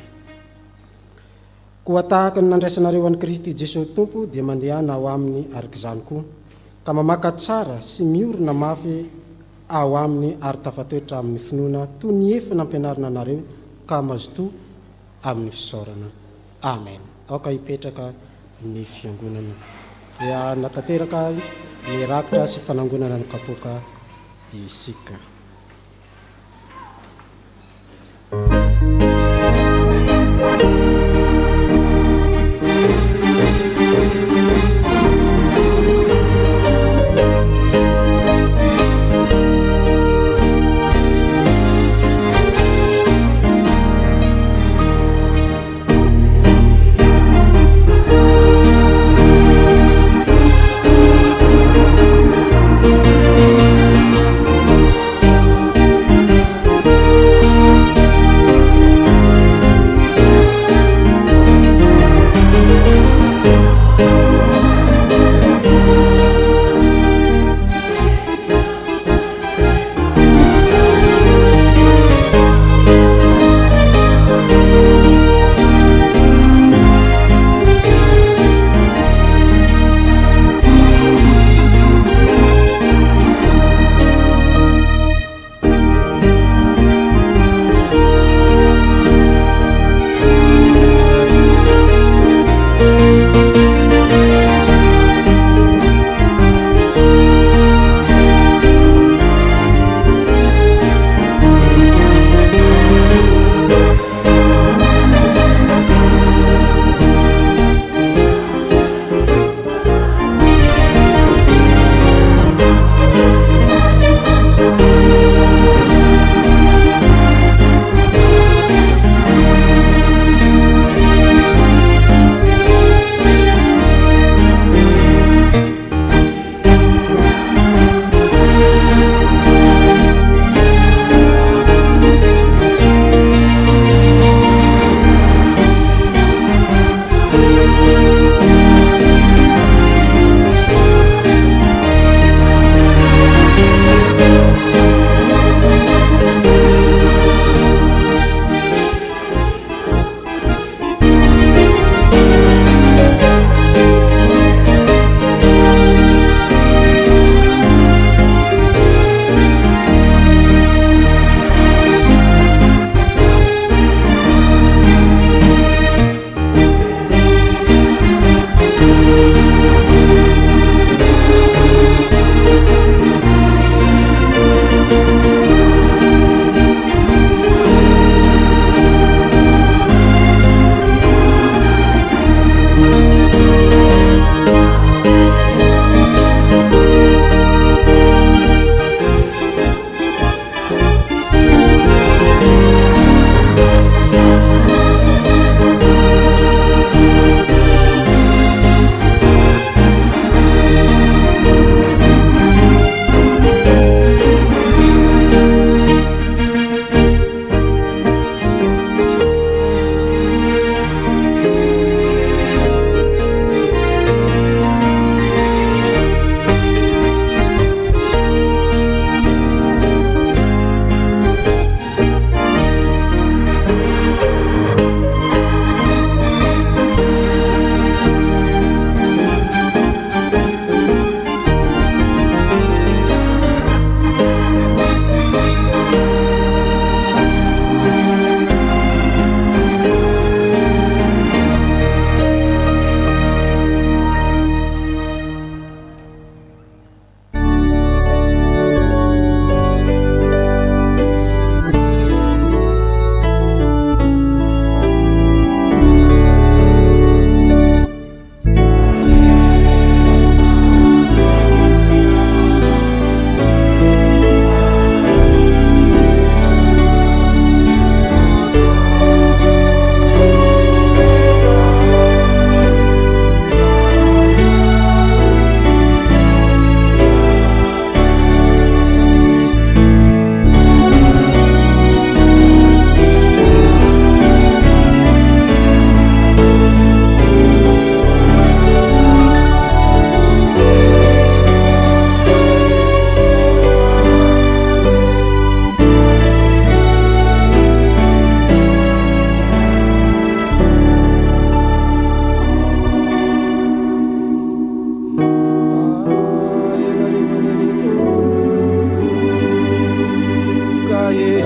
Koa tahaka ny nandraisanareo an'i Kristy Jesosy Tompo dia mandehana ao aminy araka izany koa, ka mamaka tsara sy miorina mafy ao aminy ary tafatoetra amin'ny finoana toy ny efa nampianarina anareo ka mazotoa amin'ny fisaorana. Amen. Aoka hipetraka ny fiangonana dia natateraka ny rakitra sy fanangonana ny kapoaka isika.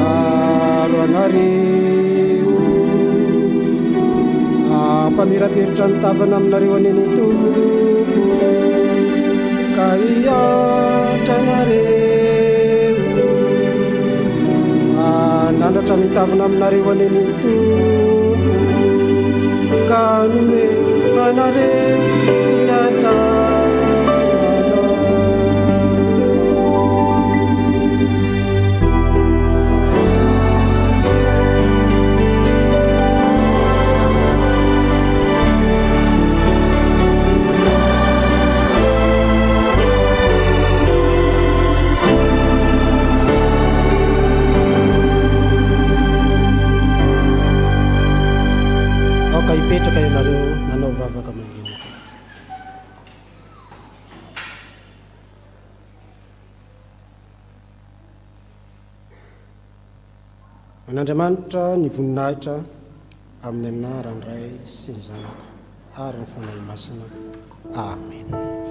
aro anareo ampamirapiritra ny tavana aminareo aneny tompo ka hiatra nareo anandratra mitavana aminareo aneny tompo ka nome anareo hiata ipetraka ianareo nanao vavaka manginaka an'Andriamanitra ny voninahitra amin'ny anarany Ray sy ny Zanaka ary ny fanahy masina. Amen.